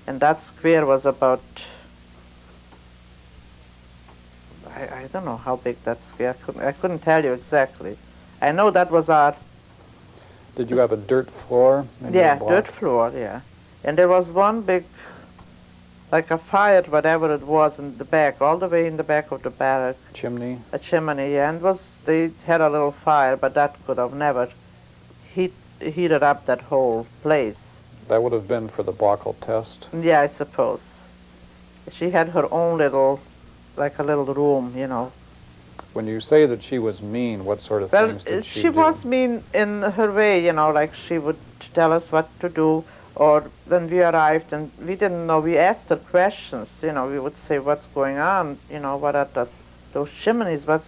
and that square was about, I don't know how big that square, I couldn't tell you exactly. I know that was our... Did you have a dirt floor? Yeah, dirt floor, yeah. And there was one big, like a fire, whatever it was, in the back, all the way in the back of the barrack. Chimney? A chimney, yeah. And they had a little fire, but that could have never heated up that whole place. That would have been for the Blockle test? Yeah, I suppose. She had her own little, like a little room, When you say that she was mean, what sort of things did she do? She was mean in her way, like she would tell us what to do, or when we arrived and we didn't know, we asked her questions, we would say, what's going on, what are those chimneys, why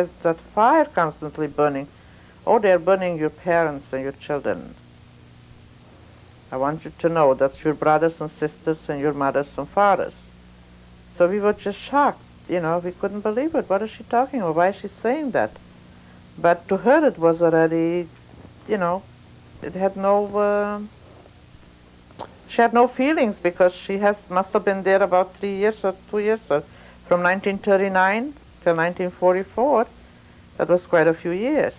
is that fire constantly burning? Oh, they're burning your parents and your children. I want you to know that's your brothers and sisters and your mothers and fathers. So we were just shocked. We couldn't believe it. What is she talking about? Why is she saying that? But to her it was already, it had she had no feelings because she must have been there about 3 years or 2 years, or from 1939 till 1944. That was quite a few years.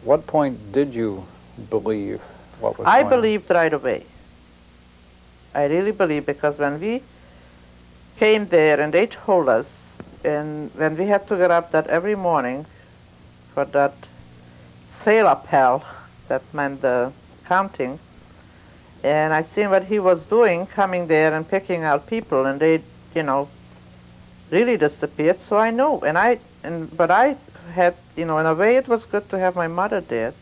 What point did you believe what was going on? I believed right away. I really believed, because when we came there and they told us, and when we had to get up that every morning for that sale appel, that meant the counting, and I seen what he was doing, coming there and picking out people, and they, really disappeared. So I know, but I had, in a way it was good to have my mother there,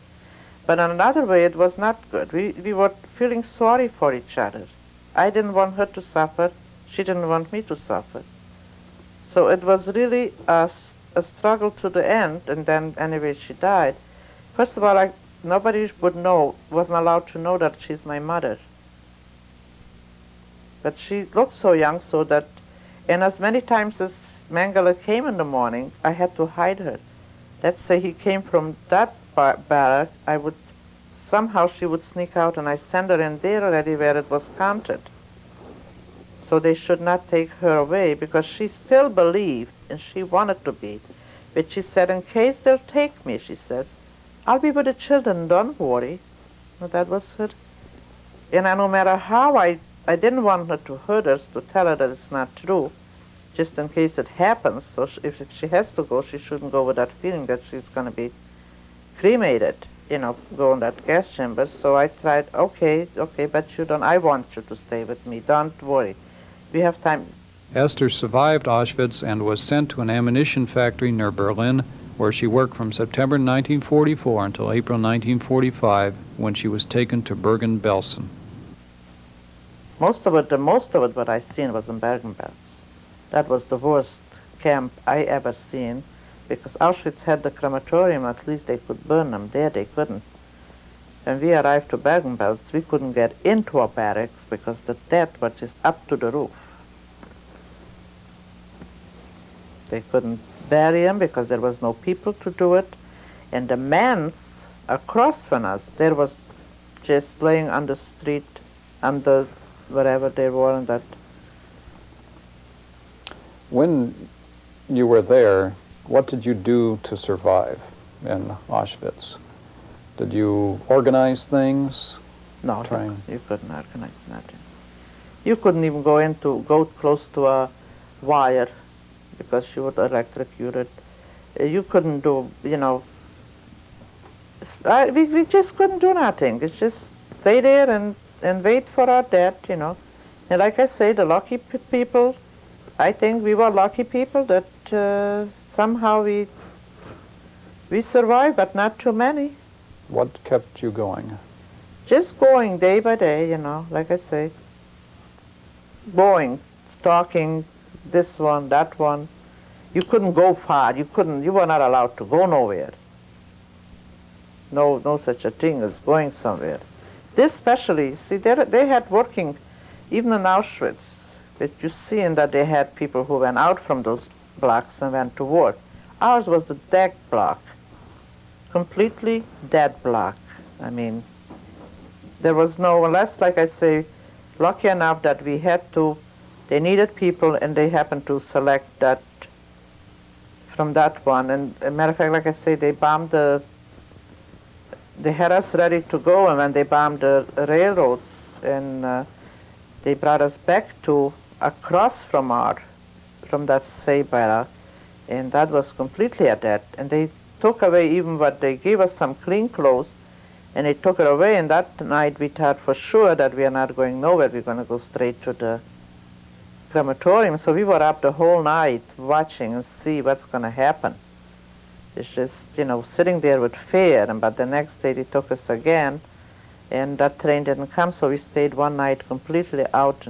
but in another way it was not good. We were feeling sorry for each other. I didn't want her to suffer. She didn't want me to suffer. So it was really a struggle to the end, and then anyway she died. First of all, nobody wasn't allowed to know that she's my mother. But she looked so young, and as many times as Mengele came in the morning, I had to hide her. Let's say he came from that barrack, somehow she would sneak out, and I send her in there already where it was counted. So they should not take her away, because she still believed, and she wanted to be. But she said, in case they'll take me, she says, I'll be with the children, don't worry. Well, that was her. And no matter how I didn't want her to hurt us, to tell her that it's not true, just in case it happens. So if she has to go, she shouldn't go with that feeling that she's going to be cremated, go in that gas chamber. So I tried, okay, but I want you to stay with me, don't worry. We have time. Esther survived Auschwitz and was sent to an ammunition factory near Berlin, where she worked from September 1944 until April 1945, when she was taken to Bergen-Belsen. Most of it what I seen was in Bergen-Belsen. That was the worst camp I ever seen, because Auschwitz had the crematorium. At least they could burn them. There they couldn't. When we arrived to Bergen-Belsen, we couldn't get into our barracks because the dead were just up to the roof. They couldn't bury them because there was no people to do it. And the men across from us, there was just laying on the street, under wherever they were in that. When you were there, what did you do to survive in Auschwitz? Did you organize things? No, you couldn't organize nothing. You couldn't even go close to a wire because you would electrocute it. You couldn't do, we just couldn't do nothing. It's just stay there and wait for our death, And like I say, the lucky people, I think we were lucky people that somehow we survived, but not too many. What kept you going? Just going day by day, like I say. Going, stalking this one, that one. You couldn't go far. You were not allowed to go nowhere. No such a thing as going somewhere. This especially, see, they had working, even in Auschwitz, but you see in that they had people who went out from those blocks and went to war. Ours was the dead block, completely dead block. I mean, there was no, unless, like I say, lucky enough that we had to, they needed people and they happened to select that from that one. And as a matter of fact, like I say, they bombed they had us ready to go, and when they bombed the railroads, and they brought us back to across from that safe barrack, and that was completely at that. And they took away even what they gave us, some clean clothes, and they took it away. And that night we thought for sure that we are not going nowhere. We're going to go straight to the crematorium. So we were up the whole night watching and see what's going to happen. It's just, sitting there with fear. But the next day they took us again, and that train didn't come, so we stayed one night completely out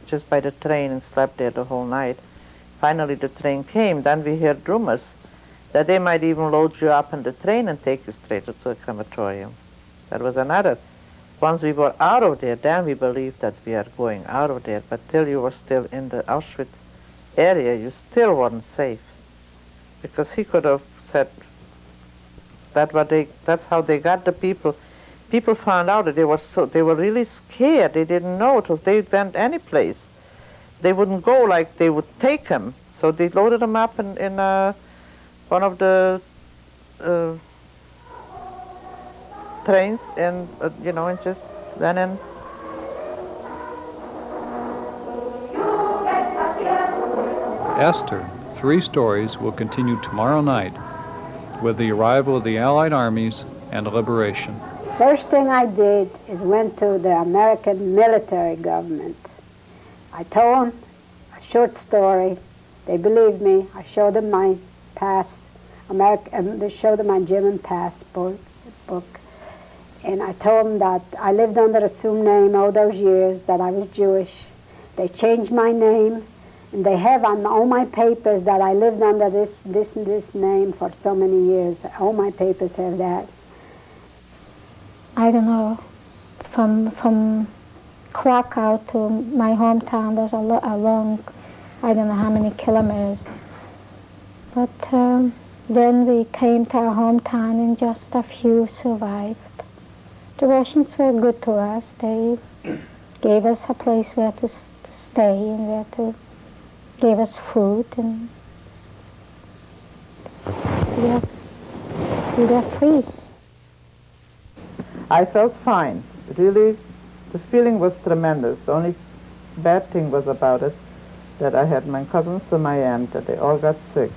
just by the train and slept there the whole night. Finally the train came. Then we heard rumors that they might even load you up in the train and take you straight to the crematorium. That was another. Once we were out of there, then we believed that we are going out of there. But till you were still in the Auschwitz area, you still weren't safe. Because he could have said that's how they got the people. People found out that they were really scared. They didn't know if they went any place. They wouldn't go like they would take them. So they loaded them up in one of the trains, and and just went in. Esther, 3 stories will continue tomorrow night with the arrival of the Allied armies and liberation. First thing I did is went to the American military government. I told them a short story. They believed me. I showed them my they showed them my German passport book. And I told them that I lived under an assumed name all those years, that I was Jewish. They changed my name, and they have on all my papers that I lived under this and this name for so many years. All my papers have that. I don't know, from Krakow to my hometown, there's a long, I don't know how many kilometers. But then we came to our hometown and just a few survived. The Russians were good to us. They gave us a place where to stay and where to give us food, and we were free. I felt fine. Really, the feeling was tremendous. The only bad thing was about it that I had my cousins and my aunt, that they all got sick.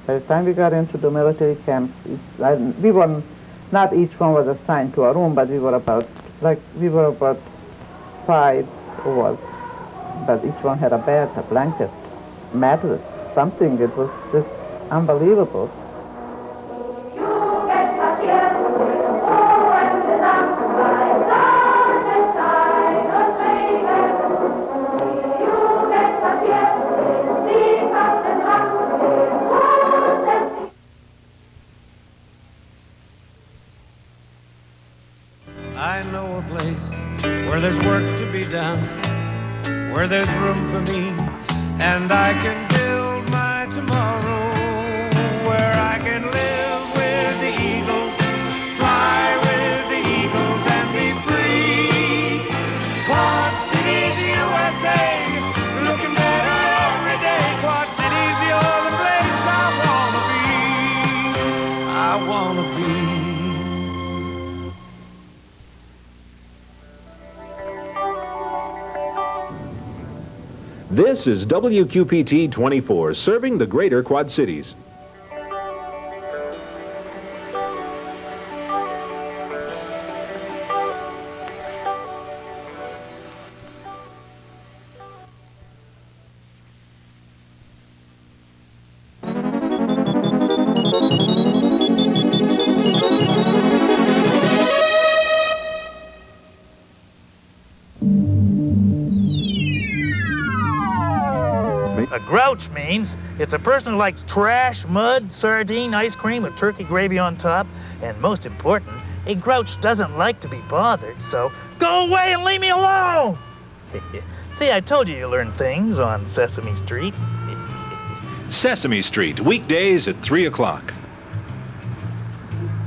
By the time we got into the military camps, we were not each one was assigned to a room, but we were about 5 of us. but each one had a bed, a blanket, mattress, something. It was just unbelievable. I know a place where there's work to be done, where there's room for me, and I can build my tomorrow, where I can live with the eagles, fly with the eagles, and be free. Quad Cities, USA, looking better every day. Quad Cities, you're the place I wanna be. I wanna be. This is WQPT 24, serving the greater Quad Cities. A grouch means it's a person who likes trash, mud, sardine, ice cream with turkey gravy on top, and most important, a grouch doesn't like to be bothered, so go away and leave me alone! See, I told you learn things on Sesame Street. Sesame Street, weekdays at 3 o'clock.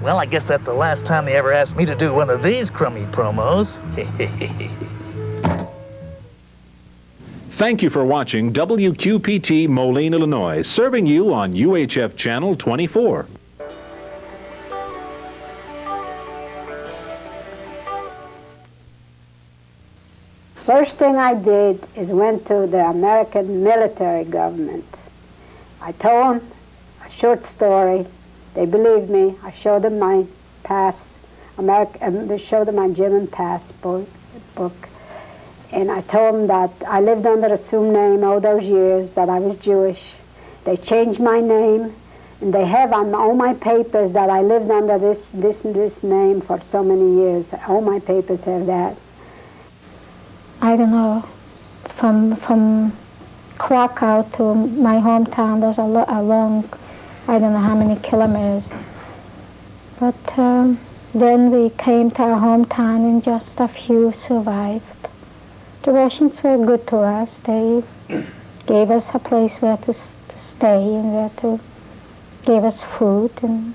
Well, I guess that's the last time they ever asked me to do one of these crummy promos. Thank you for watching WQPT Moline, Illinois, serving you on UHF Channel 24. First thing I did is went to the American military government. I told them a short story. They believed me. I showed them my showed them my German passport book. And I told them that I lived under assumed name all those years, that I was Jewish. They changed my name, and they have on all my papers that I lived under this and this name for so many years. All my papers have that. I don't know, from Krakow to my hometown, there's a long, I don't know how many kilometers. But then we came to our hometown and just a few survived. The Russians were good to us. They gave us a place where to stay and where to give us food, and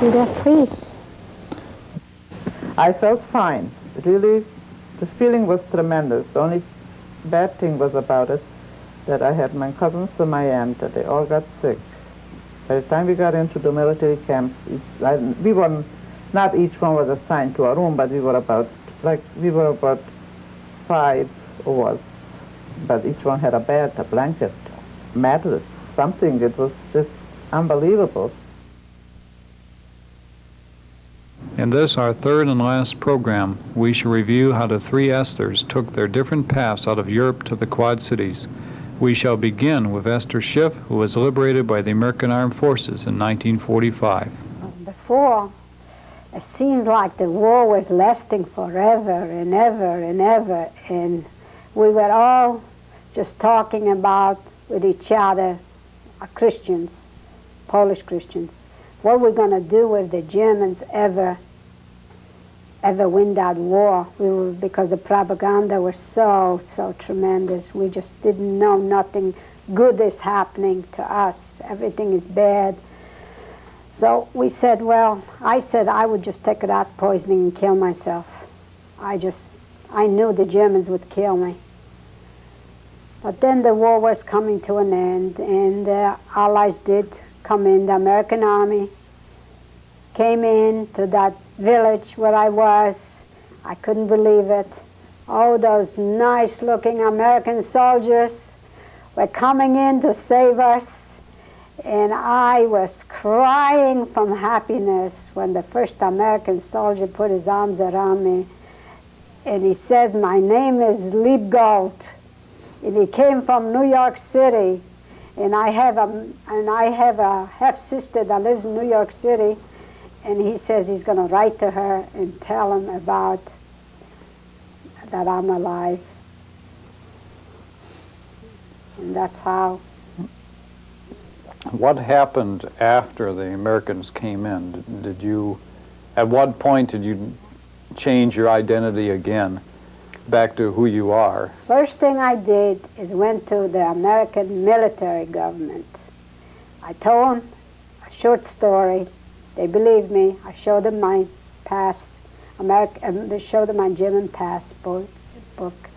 we were free. I felt fine. Really, the feeling was tremendous. The only bad thing was about it that I had my cousins and my aunt, that they all got sick. By the time we got into the military camps, we were not each one was assigned to a room, but we were about 5 of us. But each one had a bed, a blanket, mattress, something. It was just unbelievable. In this, our third and last program, we shall review how the three Esthers took their different paths out of Europe to the Quad Cities. We shall begin with Esther Schiff, who was liberated by the American Armed Forces in 1945. Before, it seemed like the war was lasting forever and ever and ever, and we were all just talking about with each other, Christians, Polish Christians, what we're going to do if the Germans ever win that war. Because the propaganda was so tremendous. We just didn't know nothing good is happening to us. Everything is bad. So we said, well, I said I would just take rat poisoning and kill myself. I knew the Germans would kill me. But then the war was coming to an end, and the Allies did come in. The American Army came in to that village where I was. I couldn't believe it. Oh, those nice-looking American soldiers were coming in to save us. And I was crying from happiness when the first American soldier put his arms around me. And he says, my name is Liebgold. And he came from New York City. And I have a half-sister that lives in New York City. And he says he's going to write to her and tell him about that I'm alive. And that's how. What happened after the Americans came in? Did you, at what point did you change your identity again back to who you are? First thing I did is went to the American military government. I told them a short story. They believed me. I showed them my showed them my German passport book.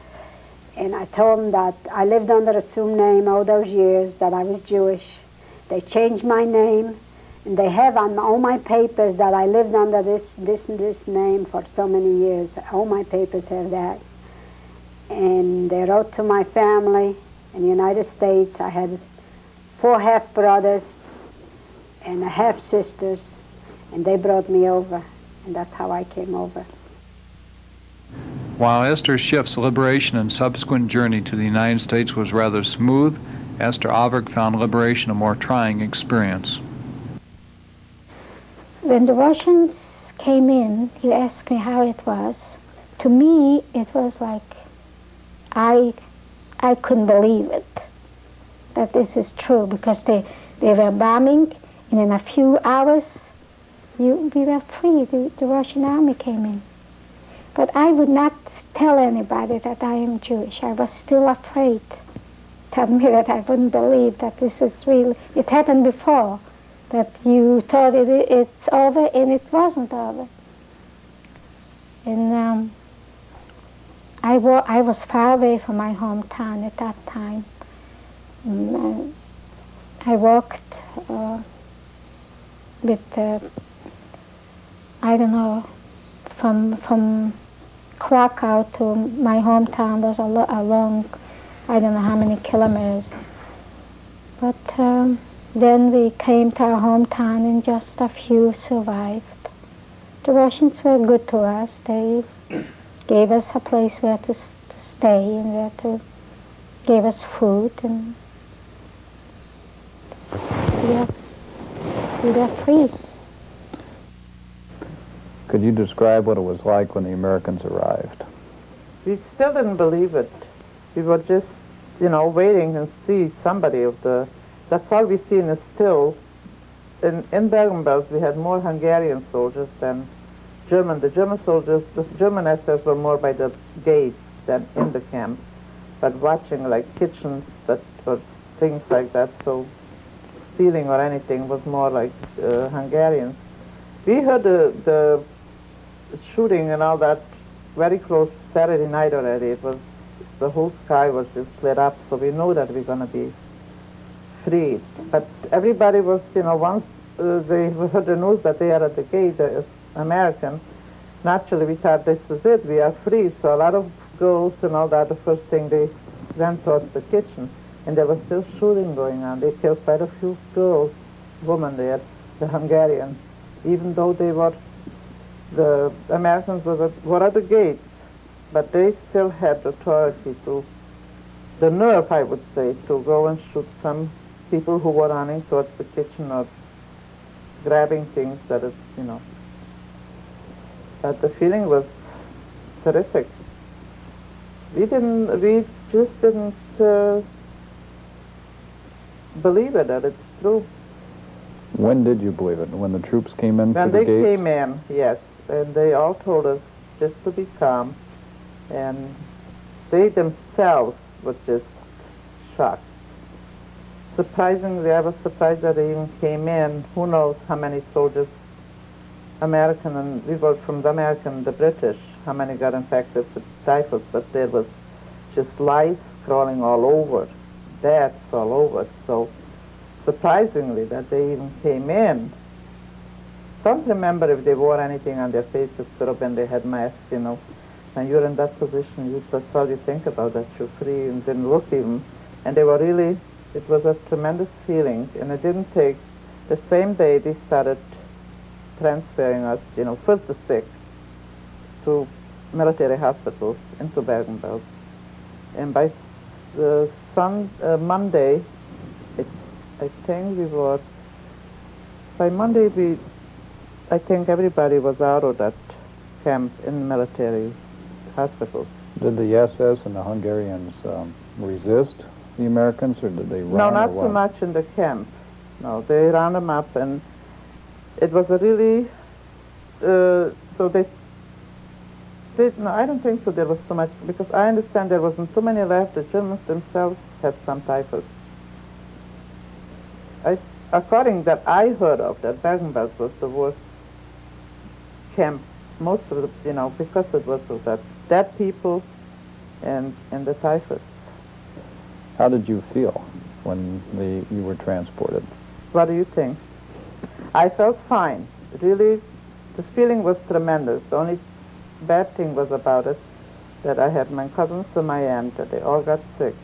And I told them that I lived under an assumed name all those years, that I was Jewish. They changed my name, and they have on all my papers that I lived under this name for so many years. All my papers have that. And they wrote to my family in the United States. I had 4 half-brothers and a half-sisters, and they brought me over, and that's how I came over. While Esther Schiff's liberation and subsequent journey to the United States was rather smooth, Esther Avruch found liberation a more trying experience. When the Russians came in, you asked me how it was. To me, it was like I couldn't believe it, that this is true, because they were bombing, and in a few hours, we were free. The Russian army came in. But I would not tell anybody that I am Jewish. I was still afraid. Tell me that I wouldn't believe that this is real. It happened before, that you thought it's over, and it wasn't over. And I was far away from my hometown at that time. I walked with, I don't know, from Krakow to my hometown was a long, I don't know how many kilometers. But then we came to our hometown, and just a few survived. The Russians were good to us. They gave us a place where to stay, and where to give us food, and we were free. Could you describe what it was like when the Americans arrived? We still didn't believe it. We were just, waiting and see somebody of the... That's all we seen is still. In Bergen-Belsen, we had more Hungarian soldiers than German. The German soldiers, the German SS were more by the gates than in the camp, but watching like kitchens that were things like that, so stealing or anything was more like Hungarians. We heard the shooting and all that very close Saturday night already. It was, the whole sky was just lit up, so we know that we're going to be free. But everybody was, once they heard the news that they are at the gate, American, naturally we thought this is it, we are free. So a lot of girls and all that, the first thing they ran towards the kitchen, and there was still shooting going on. They killed quite a few girls, women there, the Hungarians, even though they were, the Americans were at the gates, but they still had the authority to, the nerve, I would say, to go and shoot some people who were running towards the kitchen or grabbing things that is, But the feeling was terrific. We just didn't believe it, that it's true. When did you believe it? When the troops came in through the gates? When they came in, yes. And they all told us just to be calm. And they themselves were just shocked. Surprisingly, I was surprised that they even came in. Who knows how many soldiers, American, and we were from the American, the British, how many got infected with typhus, but there was just lice crawling all over, deaths all over. So surprisingly that they even came in. Don't remember if they wore anything on their faces, or when they had masks, When you're in that position, that's all you think about, that you're free, and didn't look even. And they were really, it was a tremendous feeling, and it didn't take, the same day they started transferring us, first the sick, to military hospitals into Bergen-Belsen. And by Monday, I think we were, by Monday I think everybody was out of that camp in military hospitals. Did the SS and the Hungarians resist the Americans, or did they run? No, not or so what? much in the camp. No, they round them up, and it was a really, so they did, no, I don't think so there was so much, because I understand there wasn't so many left. The Germans themselves had some typhus. According that I heard of, that Bergen-Belsen was the worst camp, most of the, because it was of that dead people and the typhus. How did you feel when you were transported? What do you think? I felt fine. Really, the feeling was tremendous. The only bad thing was about it that I had my cousins and my aunt, that they all got sick.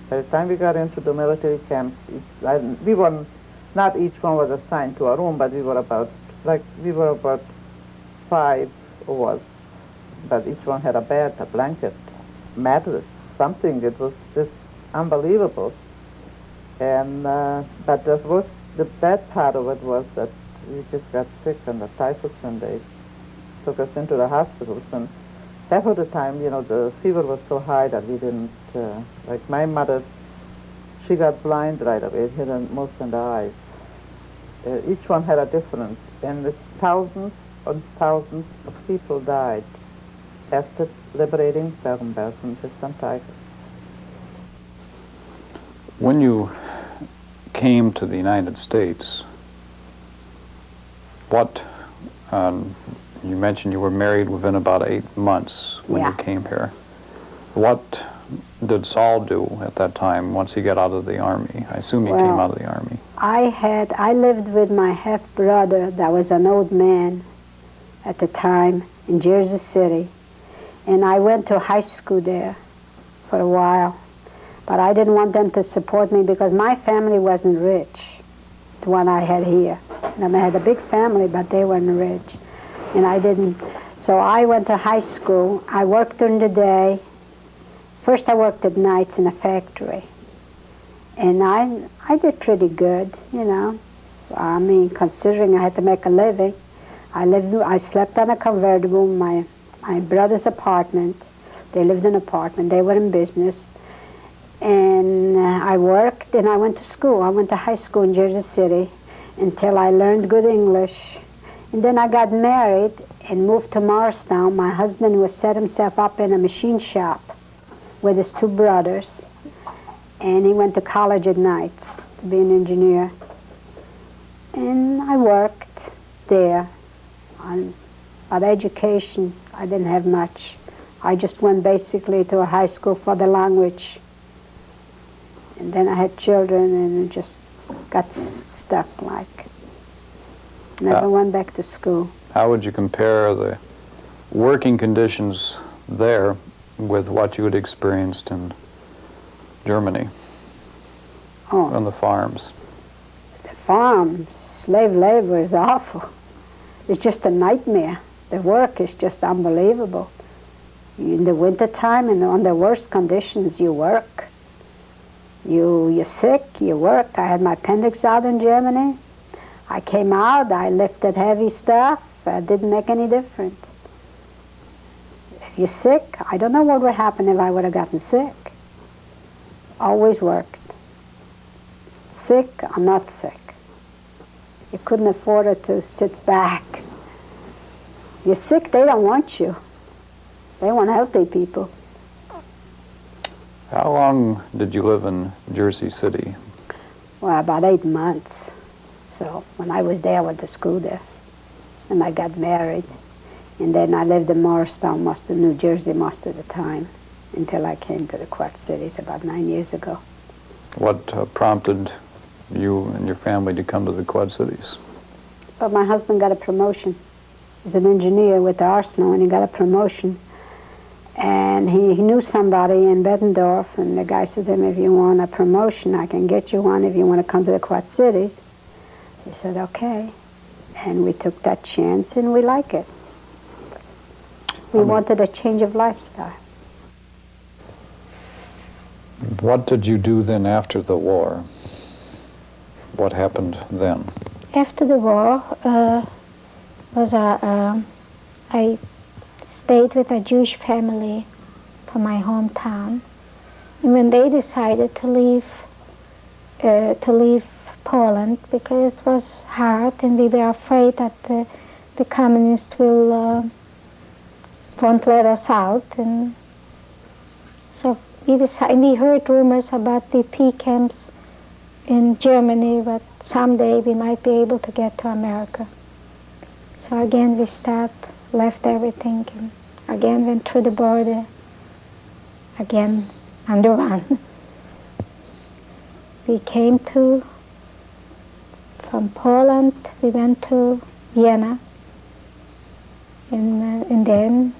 By the time we got into the military camps, we were, not each one was assigned to a room, but we were about 5 of us. But each one had a bed, a blanket, mattress, something. It was just unbelievable. And but the bad part of it was that we just got sick and the typhus, and they took us into the hospitals. And half of the time, the fever was so high that we didn't, like my mother, she got blind right away. It hit her most in the eyes. Each one had a difference, and it's thousands and thousands of people died after liberating Bergen-Belsen just on typhus. When you came to the United States, what, you mentioned you were married within about 8 months when you came here. What did Saul do at that time once he got out of the army? I assume he came out of the army. I lived with my half-brother that was an old man at the time in Jersey City, and I went to high school there for a while. But I didn't want them to support me because my family wasn't rich, the one I had here. And I had a big family, but they weren't rich. And I didn't, so I went to high school. I worked during the day. First I worked at nights in a factory. And I did pretty good, I mean, considering I had to make a living. I slept on a convertible, my brother's apartment. They lived in an apartment. They were in business. And I worked and I went to school. I went to high school in Jersey City until I learned good English. And then I got married and moved to Morristown. My husband was set himself up in a machine shop with his 2 brothers. And he went to college at nights to be an engineer. And I worked there. But education, I didn't have much. I just went basically to a high school for the language. And then I had children and just got stuck, never went back to school. How would you compare the working conditions there with what you had experienced in Germany on the farms? The farm, slave labor is awful. It's just a nightmare. The work is just unbelievable. In the wintertime and on the worst conditions, you work. You're sick, you work. I had my appendix out in Germany. I came out, I lifted heavy stuff. It didn't make any difference. If you're sick, I don't know what would happen if I would have gotten sick. Always worked. Sick or not sick. You couldn't afford it to sit back. You're sick, they don't want you. They want healthy people. How long did you live in Jersey City? Well, about 8 months. So when I was there, I went to school there. And I got married. And then I lived in Morristown, New Jersey, most of the time, until I came to the Quad Cities about 9 years ago. What prompted you and your family to come to the Quad Cities? But my husband got a promotion. He's an engineer with the Arsenal, and he got a promotion. And he knew somebody in Bettendorf, and the guy said to him, if you want a promotion, I can get you one if you want to come to the Quad Cities. He said, okay. And we took that chance, and we like it. We wanted a change of lifestyle. What did you do then after the war? What happened then? After the war, I stayed with a Jewish family from my hometown. And when they decided to leave Poland, because it was hard and we were afraid that the communists won't let us out, and so we heard rumors about the P camps in Germany, but someday we might be able to get to America. So again we left everything, and again went through the border, again on the run. We came from Poland, we went to Vienna, and then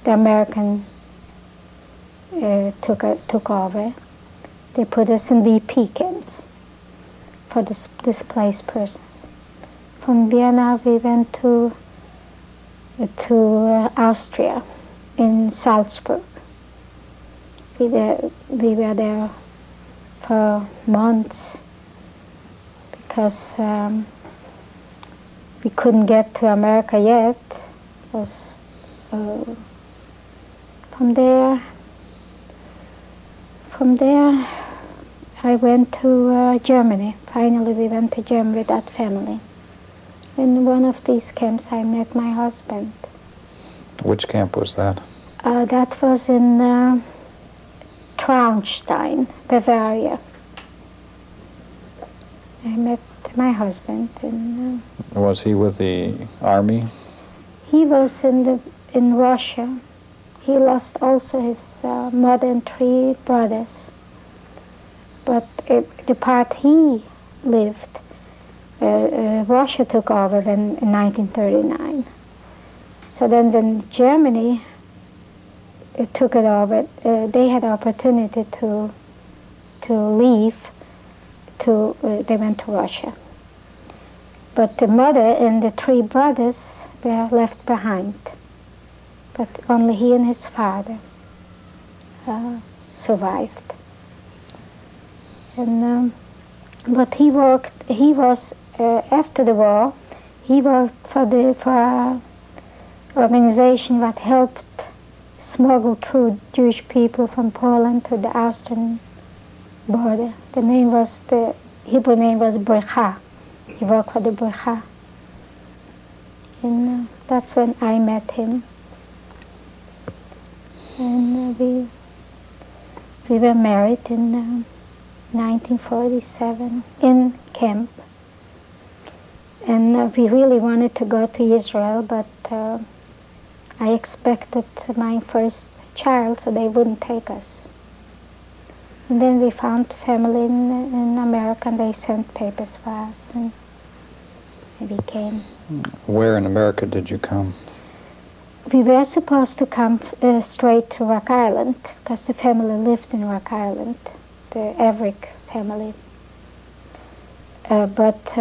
the American took over. They put us in VP camps for displaced persons. From Vienna, we went to Austria, in Salzburg. We were there for months because we couldn't get to America yet. From there, I went to Germany. Finally, we went to Germany with that family. In one of these camps, I met my husband. Which camp was that? That was in Traunstein, Bavaria. I met my husband. And, was he with the army? He was in Russia. He lost also his mother and 3 brothers. But the part he lived, Russia took over in 1939. So then when Germany took it over, they had opportunity to leave. They went to Russia. But the mother and the 3 brothers were left behind. But only he and his father survived. And but he was after the war. He worked for an organization that helped smuggle through Jewish people from Poland to the Austrian border. The Hebrew name was Brecha. He worked for the Brecha. And that's when I met him. And we were married in 1947 in camp. And we really wanted to go to Israel, but I expected my first child, so they wouldn't take us. And then we found family in America, and they sent papers for us, and we came. Where in America did you come? We were supposed to come straight to Rock Island, because the family lived in Rock Island, the Avruch family. But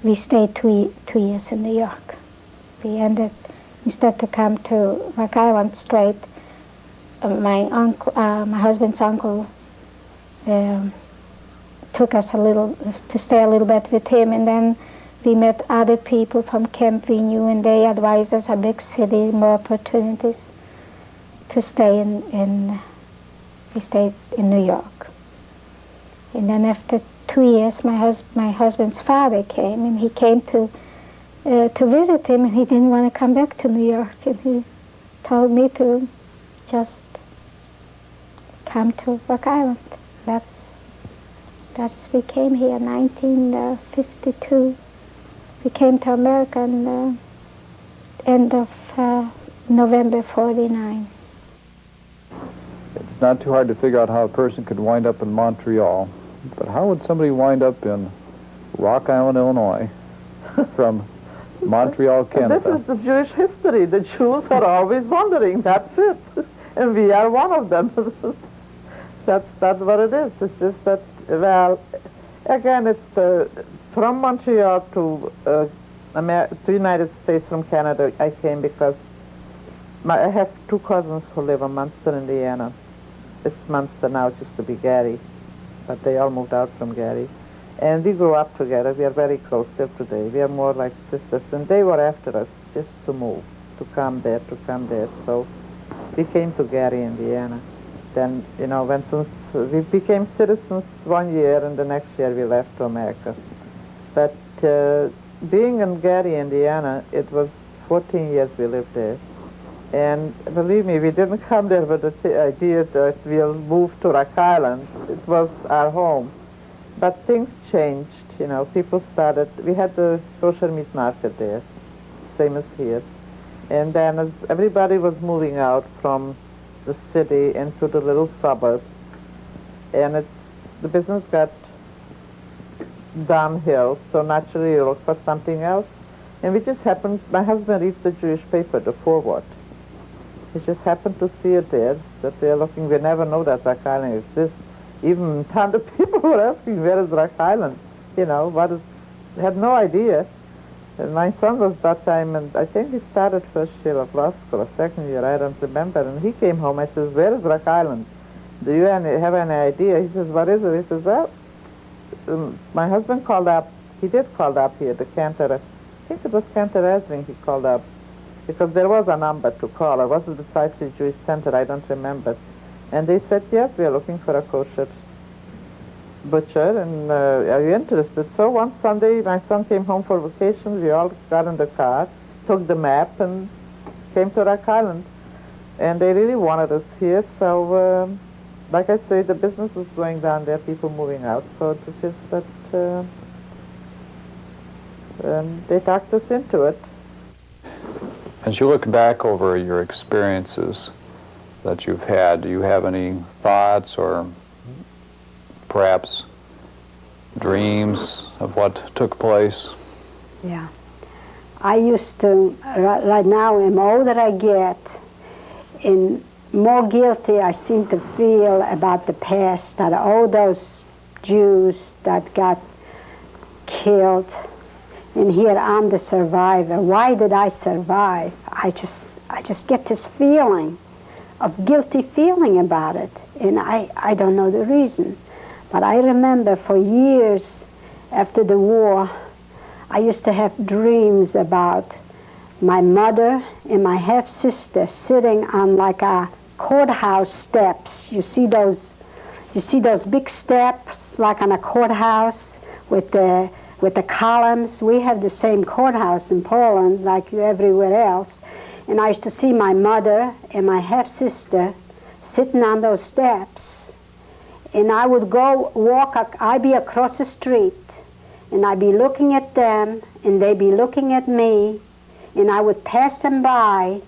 we stayed 2 years in New York. We ended, instead to come to Rock Island straight, my husband's uncle took us to stay a little bit with him, and then we met other people from Camp we knew, and they advised us a big city, more opportunities to stay we stayed in New York. And then after 2 years, my husband's father came, and he came to visit him, and he didn't want to come back to New York, and he told me to just come to Rock Island. We came here in 1952. We came to America in end of November 49. It's not too hard to figure out how a person could wind up in Montreal, but how would somebody wind up in Rock Island, Illinois, from Montreal, Canada? This is the Jewish history. The Jews are always wandering. That's it. And we are one of them. That's what it is. It's just that, well, again, it's from Montreal to United States from Canada. I came because I have two cousins who live in Munster, Indiana. It's Munster now, it used to be Gary, but they all moved out from Gary. And we grew up together. We are very close still today. We are more like sisters. And they were after us just to move, to come there, to come there. So we came to Gary, Indiana. Then, you know, since we became citizens 1 year, and the next year we left to America. But being in Gary, Indiana, it was 14 years we lived there. And believe me, we didn't come there with the idea that we'll move to Rock Island. It was our home. But things changed, you know, people started, we had the kosher meat market there, same as here. And then as everybody was moving out from the city into the little suburbs, and the business got downhill, so naturally you look for something else. And we just happened, my husband reads the Jewish paper, the Forward. He just happened to see it there, that they're looking, we never know that Rock Island exists. Even tons of people were asking, where is Rock Island? You know, they had no idea. And my son was that time, and I think he started first year of law school, or second year, I don't remember. And he came home, I says, where is Rock Island? Do you have any idea? He says, what is it? He says, well, my husband called up, he did call up here, the Cantor, I think it was Cantor Esling he called up, because there was a number to call. It wasn't the Tri-City Jewish Center, I don't remember. And they said, yes, we are looking for a kosher butcher, and are you interested? So one Sunday, my son came home for vacation. We all got in the car, took the map, and came to Rock Island. And they really wanted us here, so like I say, the business was going down there, people moving out. So it was just that they talked us into it. As you look back over your experiences that you've had, do you have any thoughts or perhaps dreams of what took place? Yeah. I used to, right now, the older I get, and more guilty I seem to feel about the past, that all those Jews that got killed, and here I'm the survivor. Why did I survive? I just get this feeling of guilty feeling about it, and I don't know the reason. But I remember for years after the war, I used to have dreams about my mother and my half-sister sitting on like a courthouse steps. You see those big steps like on a courthouse with the columns. We have the same courthouse in Poland like everywhere else. And I used to see my mother and my half-sister sitting on those steps. And I would go walk, I'd be across the street, and I'd be looking at them, and they'd be looking at me, and I would pass them by,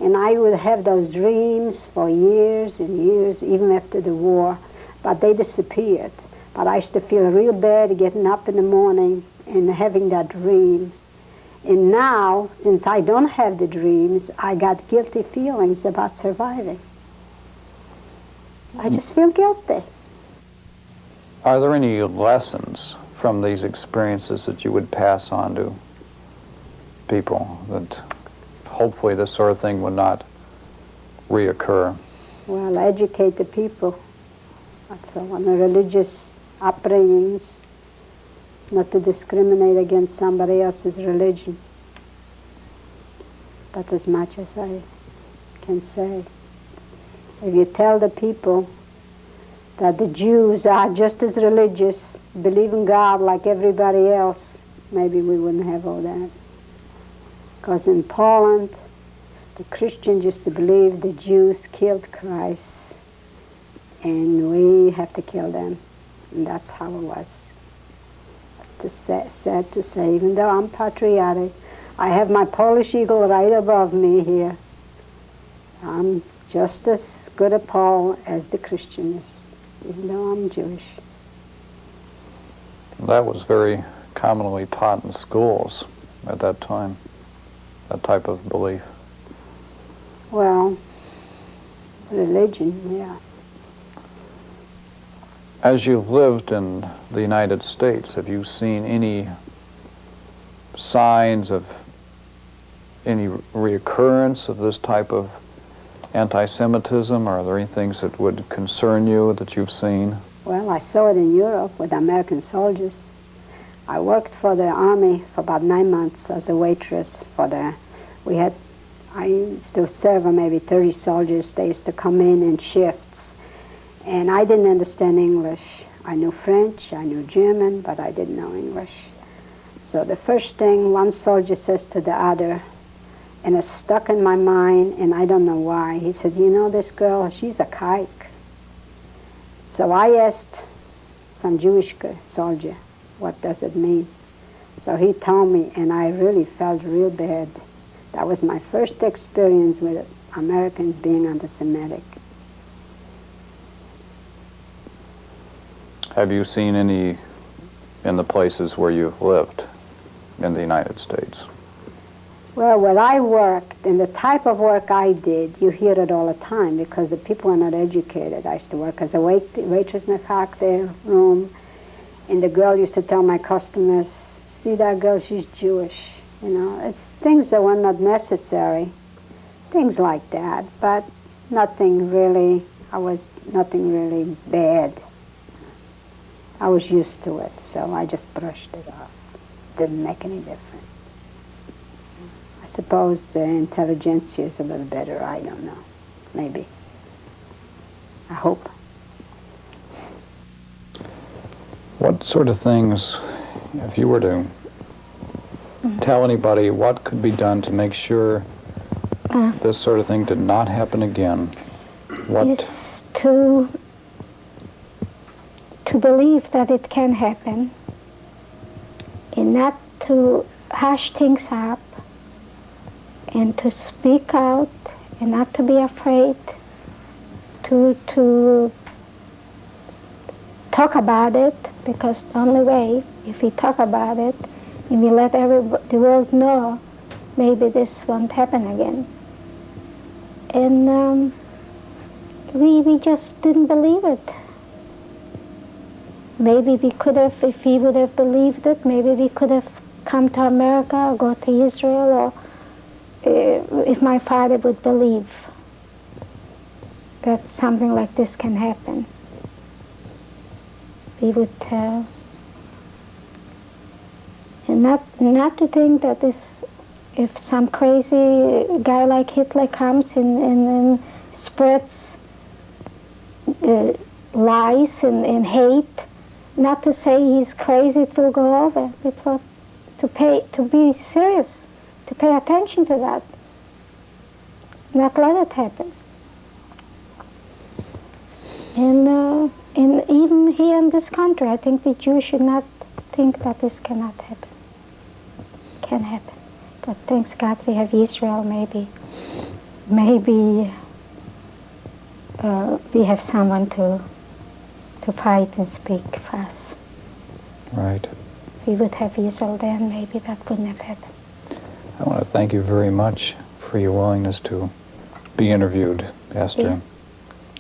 and I would have those dreams for years and years, even after the war, but they disappeared. But I used to feel real bad getting up in the morning and having that dream. And now, since I don't have the dreams, I got guilty feelings about surviving. I just feel guilty. Are there any lessons from these experiences that you would pass on to people, that hopefully this sort of thing would not reoccur? Well, educate the people. That's all. On the religious upbringings, not to discriminate against somebody else's religion. That's as much as I can say. If you tell the people that the Jews are just as religious, believe in God like everybody else, maybe we wouldn't have all that. Because in Poland, the Christians used to believe the Jews killed Christ, and we have to kill them. And that's how it was. It's sad to say, even though I'm patriotic, I have my Polish eagle right above me here. I'm just as good a Paul as the Christian is, even though I'm Jewish. That was very commonly taught in schools at that time, that type of belief. Well, religion, yeah. As you've lived in the United States, have you seen any signs of any reoccurrence of this type of anti-Semitism? Are there any things that would concern you that you've seen? Well, I saw it in Europe with American soldiers. I worked for the army for about 9 months as a waitress for the, I used to serve maybe 30 soldiers. They used to come in shifts. And I didn't understand English. I knew French, I knew German, but I didn't know English. So the first thing one soldier says to the other, and it's stuck in my mind, and I don't know why. He said, you know this girl, she's a kike. So I asked some Jewish soldier, what does it mean? So he told me, and I really felt real bad. That was my first experience with Americans being anti-Semitic. Have you seen any in the places where you've lived in the United States? Well, where I worked and the type of work I did, you hear it all the time because the people are not educated. I used to work as a waitress in a cocktail room, and the girl used to tell my customers, see that girl, she's Jewish. You know, it's things that were not necessary, things like that, but nothing really bad. I was used to it, so I just brushed it off. Didn't make any difference. I suppose the intelligentsia is a little better, I don't know. Maybe. I hope. What sort of things, if you were to tell anybody what could be done to make sure this sort of thing did not happen again, what? Is to believe that it can happen and not to hush things up and to speak out and not to be afraid to talk about it, because the only way, if we talk about it and we let the world know, maybe this won't happen again. And we just didn't believe it. Maybe we could have, if we would have believed it, maybe we could have come to America or go to Israel, or if my father would believe that something like this can happen. We would, and not to think that if some crazy guy like Hitler comes and spreads lies and hate, not to say he's crazy, it will go over. But to be serious, to pay attention to that, not let it happen. And even here in this country, I think the Jews should not think that this cannot happen. Can happen. But thanks God we have Israel, maybe we have someone to fight and speak for us. Right. If we would have Israel then, maybe that wouldn't have happened. I want to thank you very much for your willingness to be interviewed, Esther. Yeah.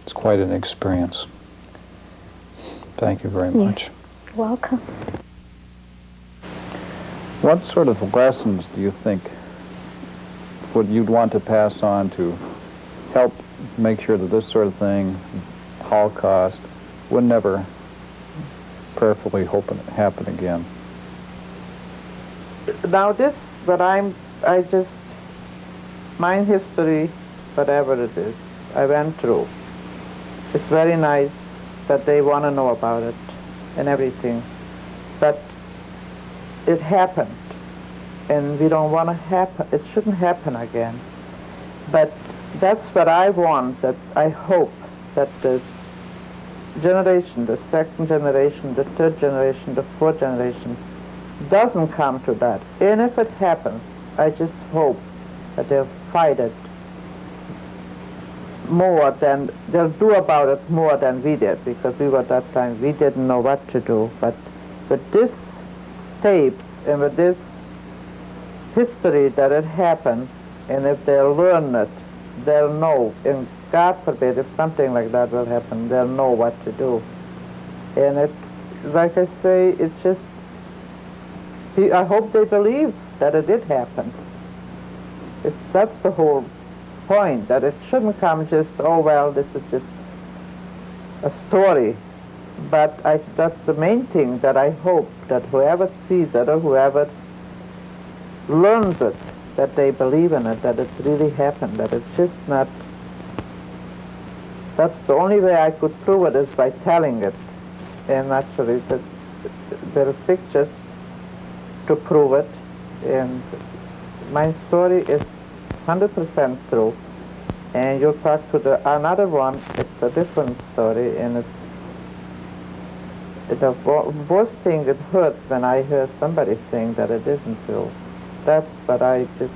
It's quite an experience. Thank you very much. You're welcome. What sort of lessons do you think you'd want to pass on to help make sure that this sort of thing, Holocaust, would never prayerfully hope it happen again? Now this, I just, my history, whatever it is, I went through. It's very nice that they want to know about it and everything, but it happened, and we don't want to happen. It shouldn't happen again. But that's what I want. That I hope that the generation, the second generation, the third generation, the fourth generation, doesn't come to that. And if it happens, I just hope that they'll fight it more than, they'll do about it more than we did, because we were at that time, we didn't know what to do. But with this tape and with this history that it happened, and if they'll learn it, they'll know. And God forbid, if something like that will happen, they'll know what to do. And it, like I say, it's just, I hope they believe that it did happen. That's the whole point, that it shouldn't come just, oh, well, this is just a story. But that's the main thing, that I hope that whoever sees it or whoever learns it, that they believe in it, that it really happened, that it's just not... That's the only way I could prove it, is by telling it. And actually, there are pictures to prove it, and my story is 100% true. And you'll talk to another one, it's a different story, and the worst thing, it hurts when I hear somebody saying that it isn't true. That's what I just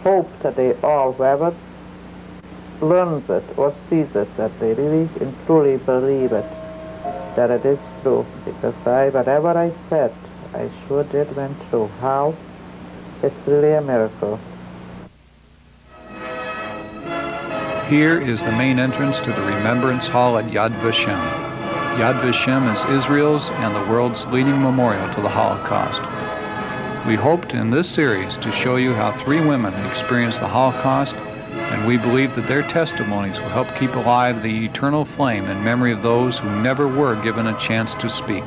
hope, that they all, whoever learns it or sees it, that they really and truly believe it, that it is true. Because whatever I said, I sure did went through. How? It's really a miracle. Here is the main entrance to the Remembrance Hall at Yad Vashem. Yad Vashem is Israel's and the world's leading memorial to the Holocaust. We hoped in this series to show you how 3 women experienced the Holocaust, and we believe that their testimonies will help keep alive the eternal flame in memory of those who never were given a chance to speak.